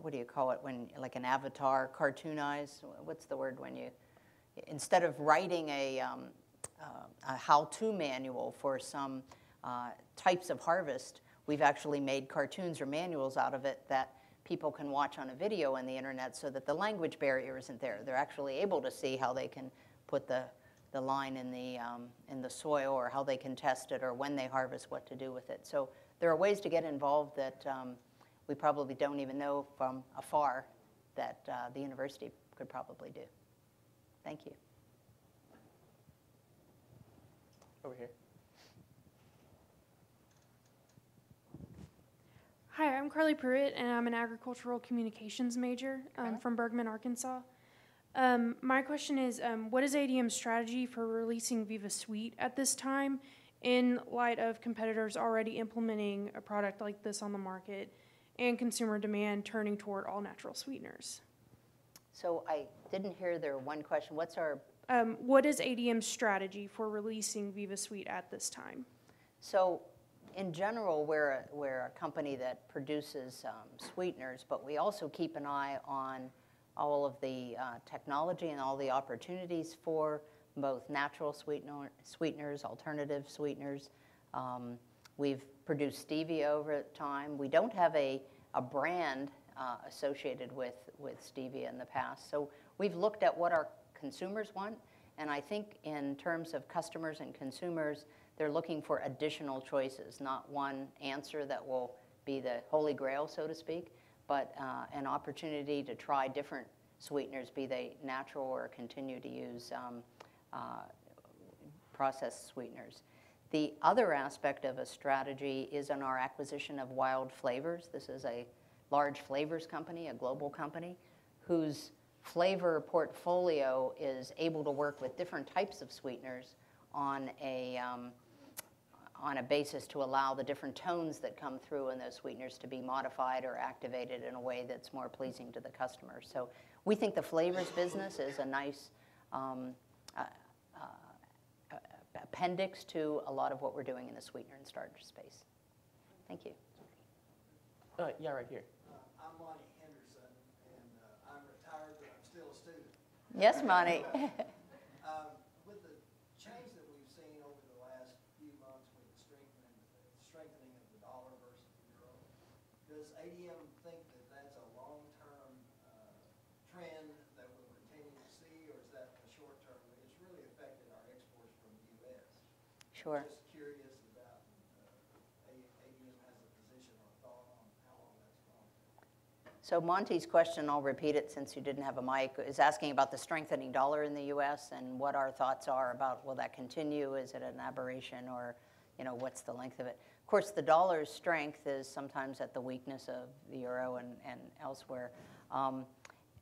what do you call it, when like an avatar, cartoonize? What's the word when you, instead of writing a how-to manual for some types of harvest, we've actually made cartoons or manuals out of it that people can watch on a video on the internet so that the language barrier isn't there. They're actually able to see how they can put the line in the soil, or how they can test it, or when they harvest, what to do with it. So there are ways to get involved that we probably don't even know from afar that the university could probably do. Thank you.
Over here.
Hi, I'm Carly Pruitt, and I'm an agricultural communications major from Bergman, Arkansas. My question is, what is ADM's strategy for releasing Viva Sweet at this time in light of competitors already implementing a product like this on the market and consumer demand turning toward all-natural sweeteners?
So I didn't hear their one question. What's our...
What is ADM's strategy for releasing Viva Sweet at this time?
So in general, we're a company that produces sweeteners, but we also keep an eye on all of the technology and all the opportunities for both natural sweeteners, alternative sweeteners. We've produced stevia over time. We don't have a brand associated with stevia in the past. So we've looked at what our consumers want, and I think in terms of customers and consumers, they're looking for additional choices, not one answer that will be the holy grail, so to speak, but an opportunity to try different sweeteners, be they natural or continue to use processed sweeteners. The other aspect of a strategy is in our acquisition of Wild Flavors. This is a large flavors company, a global company, whose flavor portfolio is able to work with different types of sweeteners on a basis to allow the different tones that come through in those sweeteners to be modified or activated in a way that's more pleasing to the customer. So we think the flavors business is a nice appendix to a lot of what we're doing in the sweetener and starter space. Thank you.
Yeah, right here.
I'm Monty Henderson, and I'm retired, but I'm still a student.
Yes, Monty.
With the change that we've seen over the last few months with the strengthening of the dollar versus the euro, does ADM think that that's a long-term trend that we'll continue to see, or is that a short-term? It's really affected our exports from the U.S.
Sure.
Just curious about ADM has a position or thought on how long that's going.
So Monty's question, I'll repeat it since you didn't have a mic, is asking about the strengthening dollar in the U.S. and what our thoughts are about, will that continue? Is it an aberration, or what's the length of it? Of course, the dollar's strength is sometimes at the weakness of the euro and elsewhere.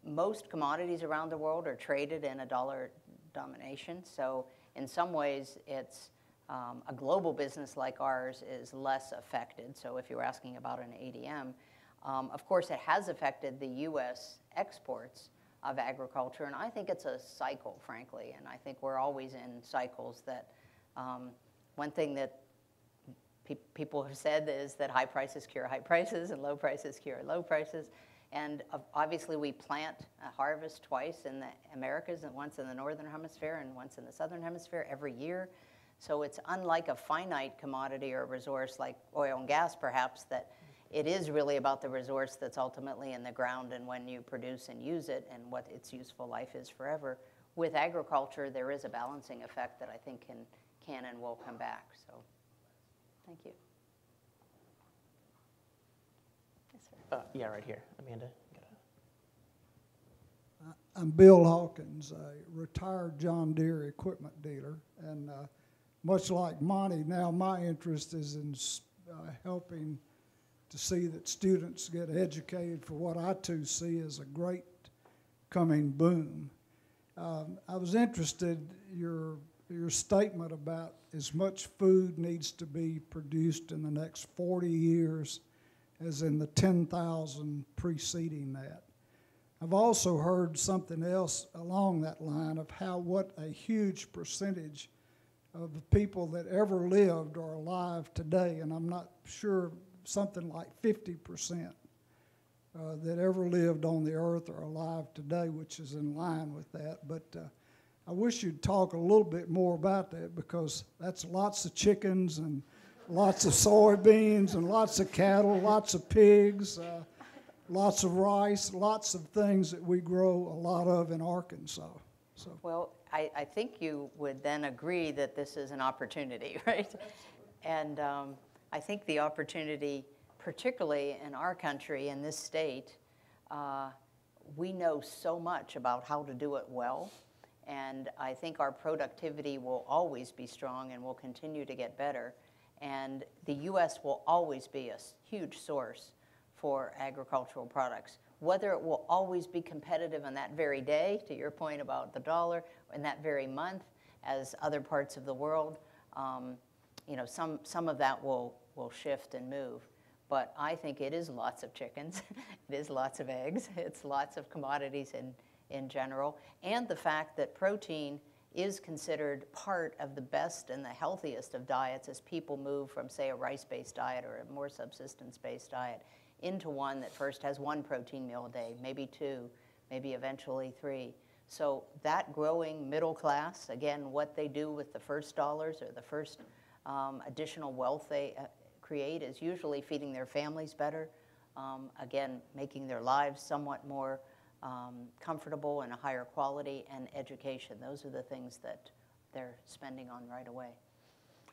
Most commodities around the world are traded in a dollar domination, so in some ways it's a global business like ours is less affected. So if you're asking about an ADM, of course it has affected the U.S. exports of agriculture, and I think it's a cycle, frankly, and I think we're always in cycles. That one thing that people have said is that high prices cure high prices and low prices cure low prices. And obviously we plant a harvest twice in the Americas, and once in the northern hemisphere and once in the southern hemisphere every year. So it's unlike a finite commodity or resource like oil and gas, perhaps, that it is really about the resource that's ultimately in the ground and when you produce and use it and what its useful life is forever. With agriculture, there is a balancing effect that I think can and will come back. So thank you.
Yeah, right here. Amanda.
I'm Bill Hawkins, a retired John Deere equipment dealer, and much like Monty, now my interest is in helping to see that students get educated for what I too see as a great coming boom. I was interested in your statement about as much food needs to be produced in the next 40 years as in the 10,000 preceding that. I've also heard something else along that line of what a huge percentage of the people that ever lived are alive today, and I'm not sure, something like 50% that ever lived on the earth are alive today, which is in line with that. But I wish you'd talk a little bit more about that, because that's lots of chickens and lots of soybeans and lots of cattle, lots of pigs, lots of rice, lots of things that we grow a lot of in Arkansas. So.
Well, I think you would then agree that this is an opportunity, right? And I think the opportunity particularly in our country, in this state, we know so much about how to do it well. And I think our productivity will always be strong and will continue to get better. And the U.S. will always be a huge source for agricultural products. Whether it will always be competitive on that very day, to your point about the dollar, in that very month, as other parts of the world, you know, some of that will shift and move. But I think it is lots of chickens, it is lots of eggs, it's lots of commodities in general, and the fact that protein is considered part of the best and the healthiest of diets as people move from, say, a rice-based diet or a more subsistence-based diet into one that first has one protein meal a day, maybe two, maybe eventually three. So that growing middle class, again, what they do with the first dollars or the first additional wealth they create is usually feeding their families better, again, making their lives somewhat more comfortable and a higher quality, and education. Those are the things that they're spending on right away.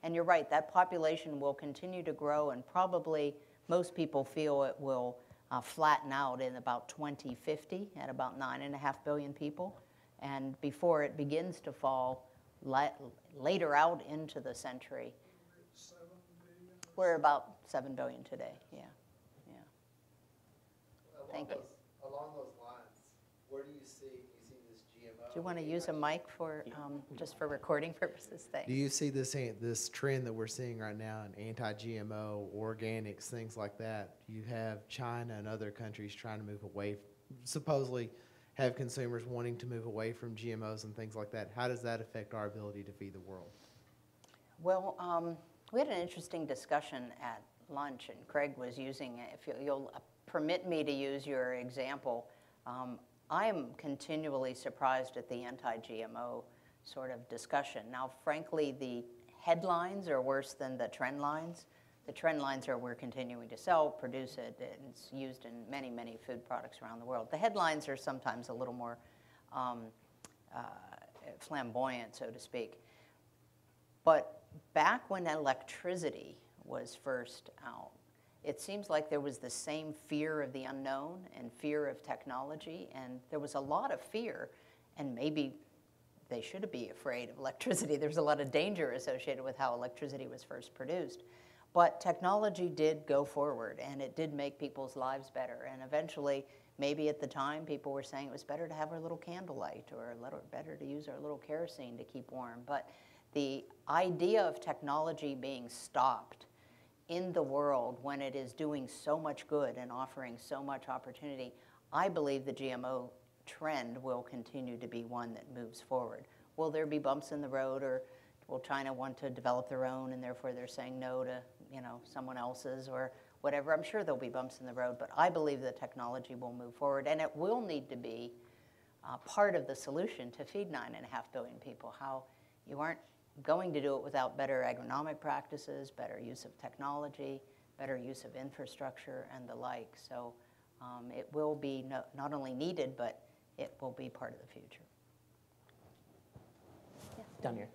And you're right, that population will continue to grow, and probably most people feel it will flatten out in about 2050 at about 9.5 billion people. And before it begins to fall later out into the century, we're about 7 billion today, yeah. Thank you.
Along those lines, where do you see this GMO?
Do you want to use a mic for, just for recording purposes? Thanks.
Do you see this trend that we're seeing right now in anti-GMO, organics, things like that? You have China and other countries trying to move away, supposedly have consumers wanting to move away from GMOs and things like that. How does that affect our ability to feed the world?
Well, we had an interesting discussion at lunch, and Craig was using, if you'll permit me to use your example, I am continually surprised at the anti-GMO sort of discussion. Now, frankly, the headlines are worse than the trend lines. The trend lines are we're continuing to sell, produce it, and it's used in many, many food products around the world. The headlines are sometimes a little more flamboyant, so to speak. But back when electricity was first out, it seems like there was the same fear of the unknown and fear of technology, and there was a lot of fear, and maybe they should be afraid of electricity. There's a lot of danger associated with how electricity was first produced. But technology did go forward, and it did make people's lives better, and eventually, maybe at the time, people were saying it was better to have our little candlelight or better to use our little kerosene to keep warm. But the idea of technology being stopped in the world when it is doing so much good and offering so much opportunity, I believe the GMO trend will continue to be one that moves forward. Will there be bumps in the road, or will China want to develop their own and therefore they're saying no to, you know, someone else's or whatever? I'm sure there'll be bumps in the road, but I believe the technology will move forward, and it will need to be part of the solution to feed 9.5 billion people. How you aren't going to do it without better agronomic practices, better use of technology, better use of infrastructure, and the like. So it will be not only needed, but it will be part of the future.
Yeah, down here.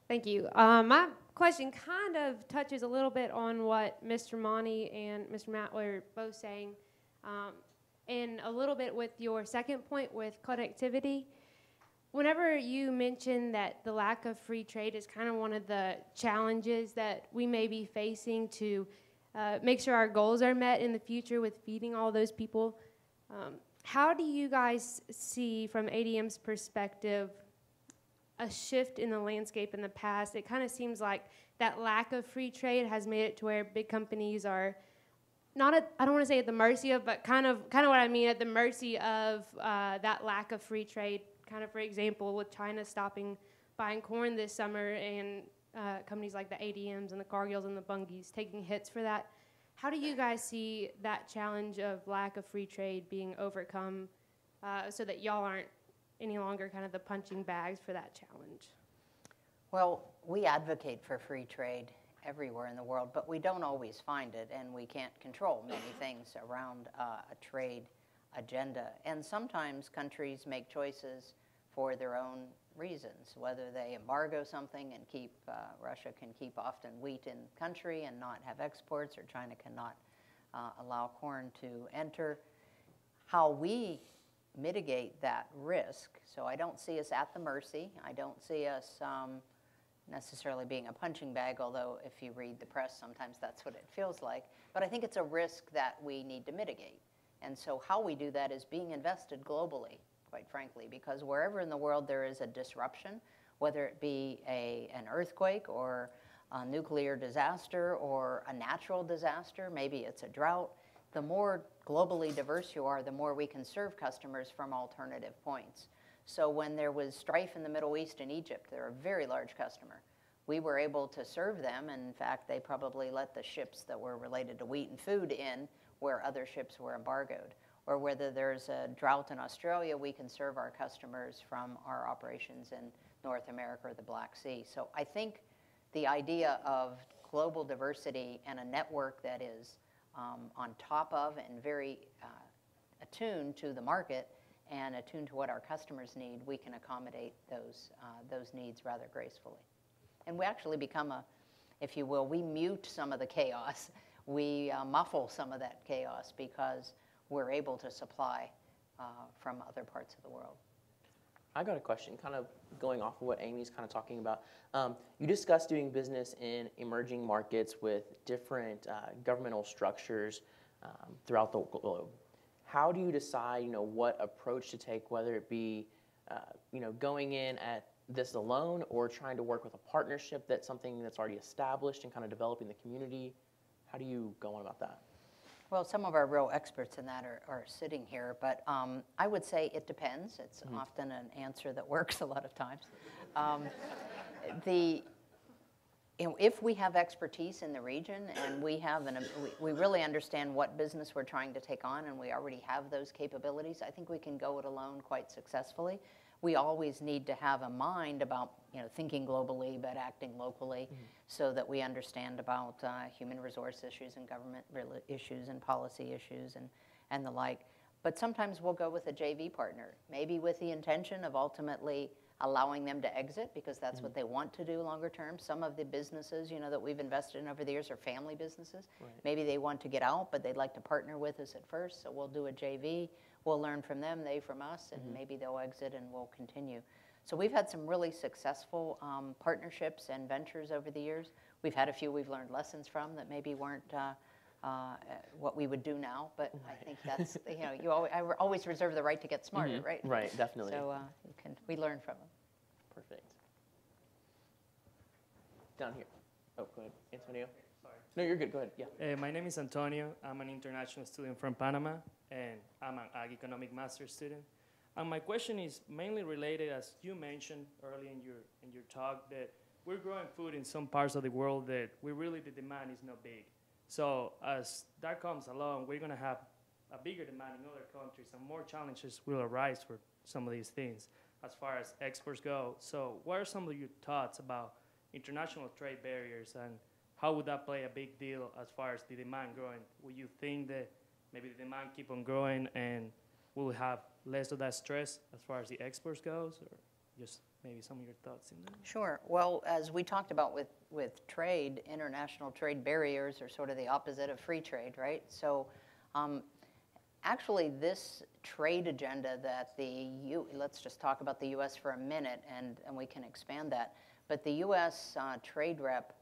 Thank you. My question kind of touches a little bit on what Mr. Monty and Mr. Matt were both saying, and a little bit with your second point with connectivity. Whenever you mention that the lack of free trade is kind of one of the challenges that we may be facing to make sure our goals are met in the future with feeding all those people, how do you guys see, from ADM's perspective, a shift in the landscape in the past? It kind of seems like that lack of free trade has made it to where big companies are not at, I don't want to say at the mercy of, but kind of what I mean, at the mercy of that lack of free trade. Kind of, for example, with China stopping buying corn this summer, and companies like the ADMs and the Cargills and the Bungys taking hits for that. How do you guys see that challenge of lack of free trade being overcome so that y'all aren't any longer kind of the punching bags for that challenge?
Well, we advocate for free trade everywhere in the world, but we don't always find it, and we can't control many things around a trade agenda. And sometimes countries make choices for their own reasons, whether they embargo something and keep, Russia can keep often wheat in country and not have exports, or China cannot allow corn to enter. How we mitigate that risk, so I don't see us at the mercy. I don't see us necessarily being a punching bag, although if you read the press, sometimes that's what it feels like. But I think it's a risk that we need to mitigate. And so how we do that is being invested globally, quite frankly, because wherever in the world there is a disruption, whether it be an earthquake or a nuclear disaster or a natural disaster, maybe it's a drought, the more globally diverse you are, the more we can serve customers from alternative points. So when there was strife in the Middle East and Egypt, they're a very large customer. We were able to serve them, and in fact, they probably let the ships that were related to wheat and food in where other ships were embargoed. Or whether there's a drought in Australia, we can serve our customers from our operations in North America or the Black Sea. So I think the idea of global diversity and a network that is on top of and very attuned to the market and attuned to what our customers need, we can accommodate those needs rather gracefully. And we actually become if you will, we mute some of the chaos. We muffle some of that chaos because we're able to supply from other parts of the world.
I got a question, kind of going off of what Amy's kind of talking about. You discussed doing business in emerging markets with different governmental structures throughout the globe. How do you decide, what approach to take, whether it be, going in at this alone or trying to work with a partnership that's something that's already established and kind of developing the community? How do you go on about that?
Well, some of our real experts in that are sitting here, but I would say it depends. It's often an answer that works a lot of times. If we have expertise in the region and we really understand what business we're trying to take on and we already have those capabilities, I think we can go it alone quite successfully. We always need to have a mind about thinking globally but acting locally, so that we understand about human resource issues and government issues and policy issues and the like. But sometimes we'll go with a JV partner, maybe with the intention of ultimately allowing them to exit because that's what they want to do longer term. Some of the businesses that we've invested in over the years are family businesses. Right. Maybe they want to get out, but they'd like to partner with us at first, so we'll do a JV. We'll learn from them, they from us, and maybe they'll exit and we'll continue. So we've had some really successful partnerships and ventures over the years. We've had a few we've learned lessons from that maybe weren't what we would do now, but I think that's, I always reserve the right to get smarter, right?
Right, definitely.
So we learn from them.
Perfect. Down here. Oh, go ahead. Antonio. Sorry. No, you're good. Go ahead. Yeah.
My name is Antonio. I'm an international student from Panama, and I'm an Ag Economic Master's student. And my question is mainly related, as you mentioned earlier in your talk, that we're growing food in some parts of the world that the demand is not big. So as that comes along, we're going to have a bigger demand in other countries, and more challenges will arise for some of these things as far as exports go. So what are some of your thoughts about international trade barriers, and how would that play a big deal as far as the demand growing? Would you think that maybe the demand keep on growing and we'll have less of that stress as far as the exports goes, or just maybe some of your thoughts in that?
Sure. Well, as we talked about with trade, international trade barriers are sort of the opposite of free trade, right? So actually this trade agenda that let's just talk about the U.S. for a minute, and we can expand that. But the U.S. trade rep,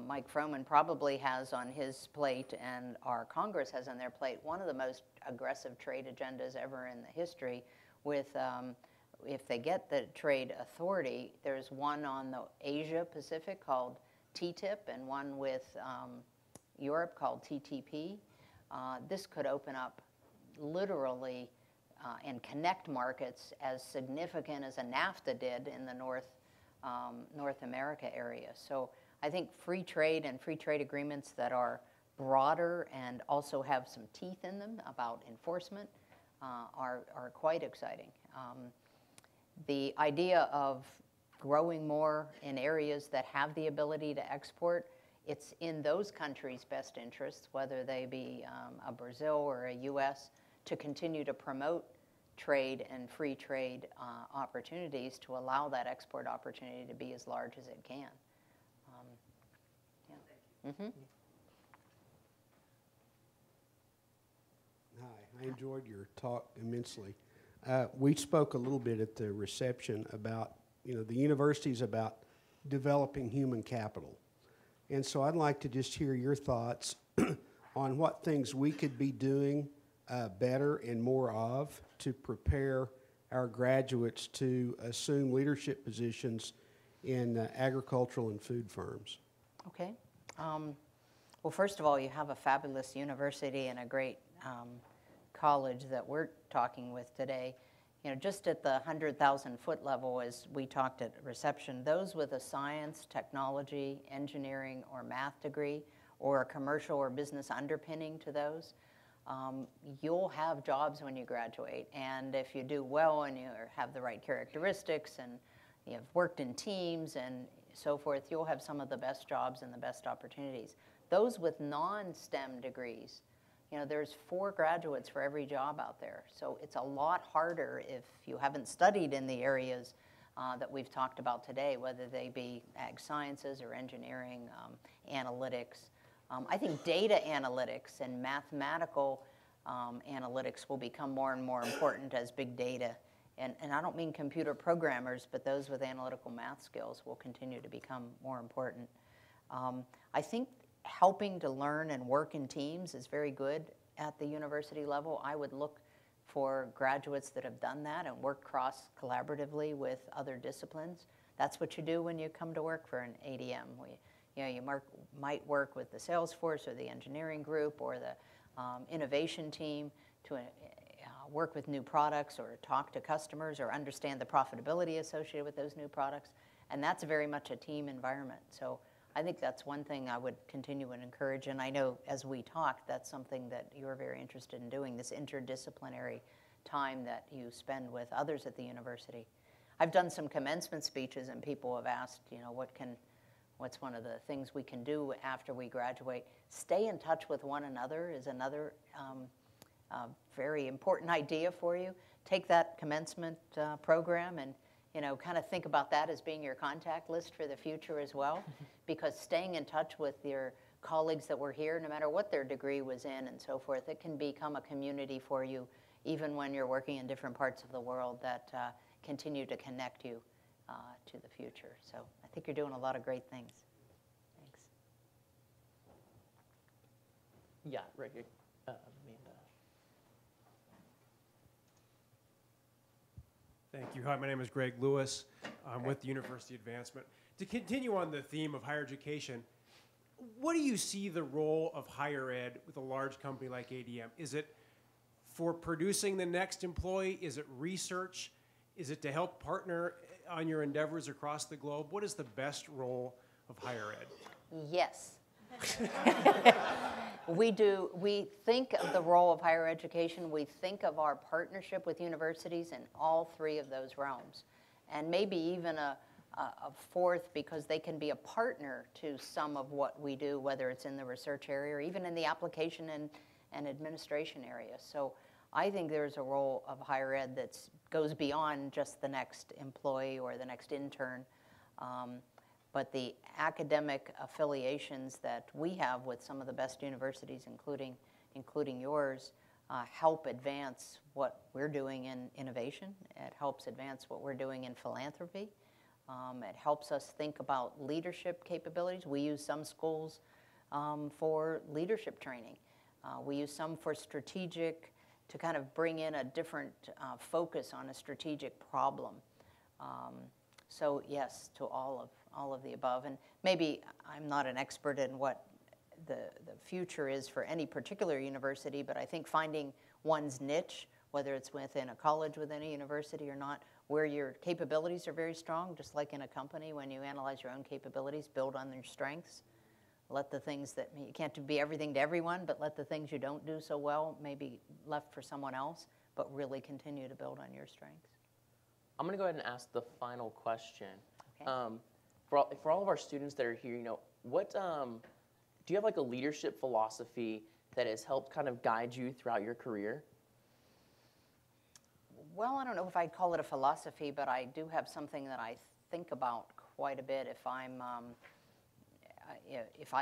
Mike Froman, probably has on his plate, and our Congress has on their plate, one of the most aggressive trade agendas ever in the history with if they get the trade authority, there's one on the Asia-Pacific called TTIP and one with Europe called TTP. This could open up literally and connect markets as significant as a NAFTA did in the North America area. So I think free trade and free trade agreements that are broader and also have some teeth in them about enforcement are quite exciting. The idea of growing more in areas that have the ability to export, it's in those countries' best interests, whether they be a Brazil or a U.S., to continue to promote trade and free trade opportunities to allow that export opportunity to be as large as it can. Yeah. Mm-hmm.
Hi, I enjoyed your talk immensely. We spoke a little bit at the reception about, the university's about developing human capital. And so I'd like to just hear your thoughts on what things we could be doing better and more of to prepare our graduates to assume leadership positions in agricultural and food firms.
Okay. Well, first of all, you have a fabulous university and a great college that we're talking with today. Just at the 100,000 foot level, as we talked at reception, those with a science, technology, engineering, or math degree, or a commercial or business underpinning to those, you'll have jobs when you graduate. And if you do well and you have the right characteristics and you've worked in teams and so forth, you'll have some of the best jobs and the best opportunities. Those with non-STEM degrees, there's 4 graduates for every job out there. So it's a lot harder if you haven't studied in the areas that we've talked about today, whether they be ag sciences or engineering, analytics. I think data analytics and mathematical analytics will become more and more important as big data. And I don't mean computer programmers, but those with analytical math skills will continue to become more important. I think helping to learn and work in teams is very good at the university level. I would look for graduates that have done that and work cross-collaboratively with other disciplines. That's what you do when you come to work for an ADM. You might work with the sales force or the engineering group or the innovation team to work with new products or talk to customers or understand the profitability associated with those new products. And that's very much a team environment. So I think that's one thing I would continue and encourage. And I know as we talk, that's something that you're very interested in doing, this interdisciplinary time that you spend with others at the university. I've done some commencement speeches and people have asked, what's one of the things we can do after we graduate? Stay in touch with one another is another very important idea for you. Take that commencement program and kind of think about that as being your contact list for the future as well, because staying in touch with your colleagues that were here, no matter what their degree was in and so forth, it can become a community for you even when you're working in different parts of the world that continue to connect you to the future. So I think you're doing a lot of great things. Thanks.
Yeah, right here. Amanda.
Thank you. Hi, my name is Greg Lewis. I'm with the University Advancement. To continue on the theme of higher education, what do you see the role of higher ed with a large company like ADM? Is it for producing the next employee? Is it research? Is it to help partner on your endeavors across the globe? What is the best role of higher ed?
Yes. We think of the role of higher education. We think of our partnership with universities in all 3 of those realms, and maybe even a fourth, because they can be a partner to some of what we do, whether it's in the research area or even in the application and administration area. So I think there's a role of higher ed that goes beyond just the next employee or the next intern. But the academic affiliations that we have with some of the best universities, including yours, help advance what we're doing in innovation. It helps advance what we're doing in philanthropy. It helps us think about leadership capabilities. We use some schools for leadership training. We use some for strategic, to kind of bring in a different focus on a strategic problem. So yes, to all of the above. And maybe I'm not an expert in what the future is for any particular university, but I think finding one's niche, whether it's within a college, within a university or not, where your capabilities are very strong, just like in a company, when you analyze your own capabilities, build on their strengths. Let the things that, you can't be everything to everyone, but let the things you don't do so well maybe left for someone else, but really continue to build on your strengths.
I'm going to go ahead and ask the final question.
Okay.
For all of our students that are here, what do you have like a leadership philosophy that has helped kind of guide you throughout your career?
Well, I don't know if I'd call it a philosophy, but I do have something that I think about quite a bit if I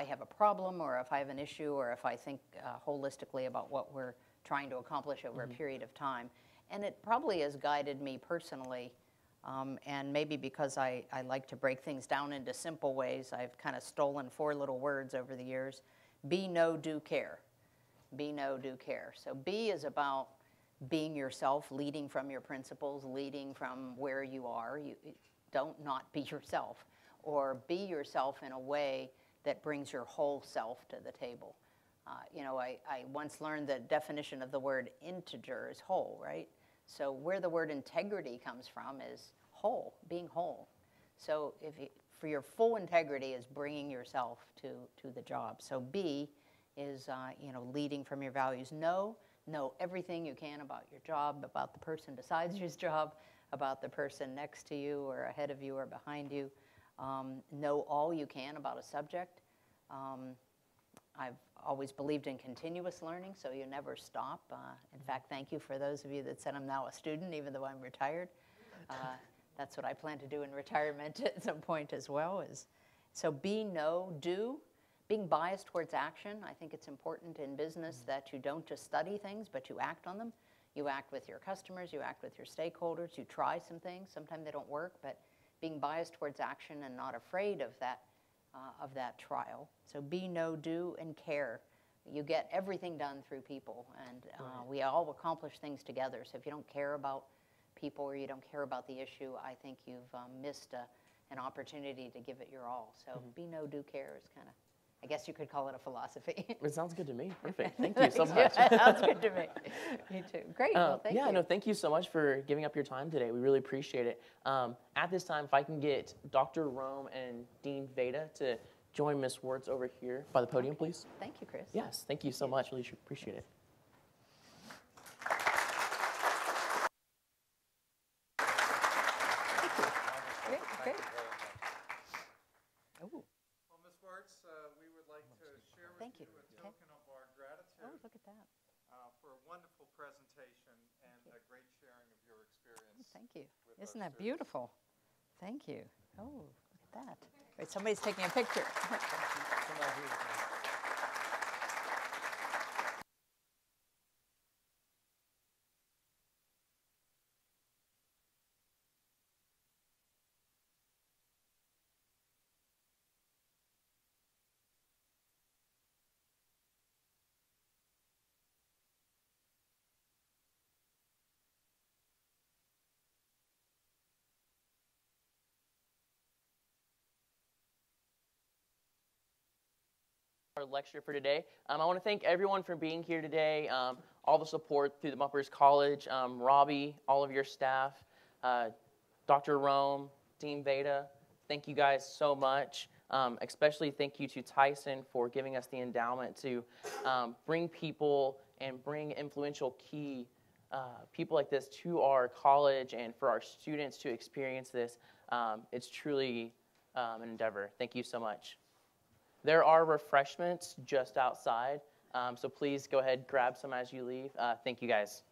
have a problem or if I have an issue or if I think holistically about what we're trying to accomplish over a period of time. And it probably has guided me personally, and maybe because I like to break things down into simple ways, I've kind of stolen 4 little words over the years. Be, know, do, care. Be, know, do, care. So be is about being yourself, leading from your principles, leading from where you are. You don't not be yourself, or be yourself in a way that brings your whole self to the table. I once learned the definition of the word integer is whole, right? So where the word integrity comes from is whole, being whole. So for your full integrity is bringing yourself to the job. So be is leading from your values. Know everything you can about your job, about the person beside you's job, about the person next to you or ahead of you or behind you. Know all you can about a subject. I've always believed in continuous learning, so you never stop. In fact, thank you for those of you that said I'm now a student, even though I'm retired. That's what I plan to do in retirement at some point as well. So be, know, do. Being biased towards action, I think it's important in business that you don't just study things, but you act on them. You act with your customers, you act with your stakeholders, you try some things. Sometimes they don't work, but being biased towards action and not afraid of that trial. So be, know, do, and care. You get everything done through people, and we all accomplish things together. So if you don't care about people or you don't care about the issue, I think you've missed an opportunity to give it your all. So be, know, do, care is kind of, I guess you could call it a philosophy.
It sounds good to me. Perfect. Thank you so much.
It sounds good to me. Me too. Great. Well, thank you.
Yeah, no, thank you so much for giving up your time today. We really appreciate it. At this time, if I can get Dr. Rome and Dean Veda to join Ms. Wertz over here by the podium, please.
Thank you, Chris.
Yes, thank you so much. Really appreciate it.
Great.
Well, Ms. Wertz, we would like to share with you a token of our gratitude.
Oh, look at that.
For a wonderful presentation and a great sharing of your experience.
Thank you. Isn't that beautiful? Thank you. Oh, look at that. Wait, somebody's taking a picture.
Our lecture for today. I want to thank everyone for being here today, all the support through the Bumpers College, Robbie, all of your staff, Dr. Rome, Dean Veda, thank you guys so much. Especially thank you to Tyson for giving us the endowment to bring people and bring influential key people like this to our college and for our students to experience this. It's truly an endeavor. Thank you so much. There are refreshments just outside, so please go ahead, grab some as you leave. Thank you, guys.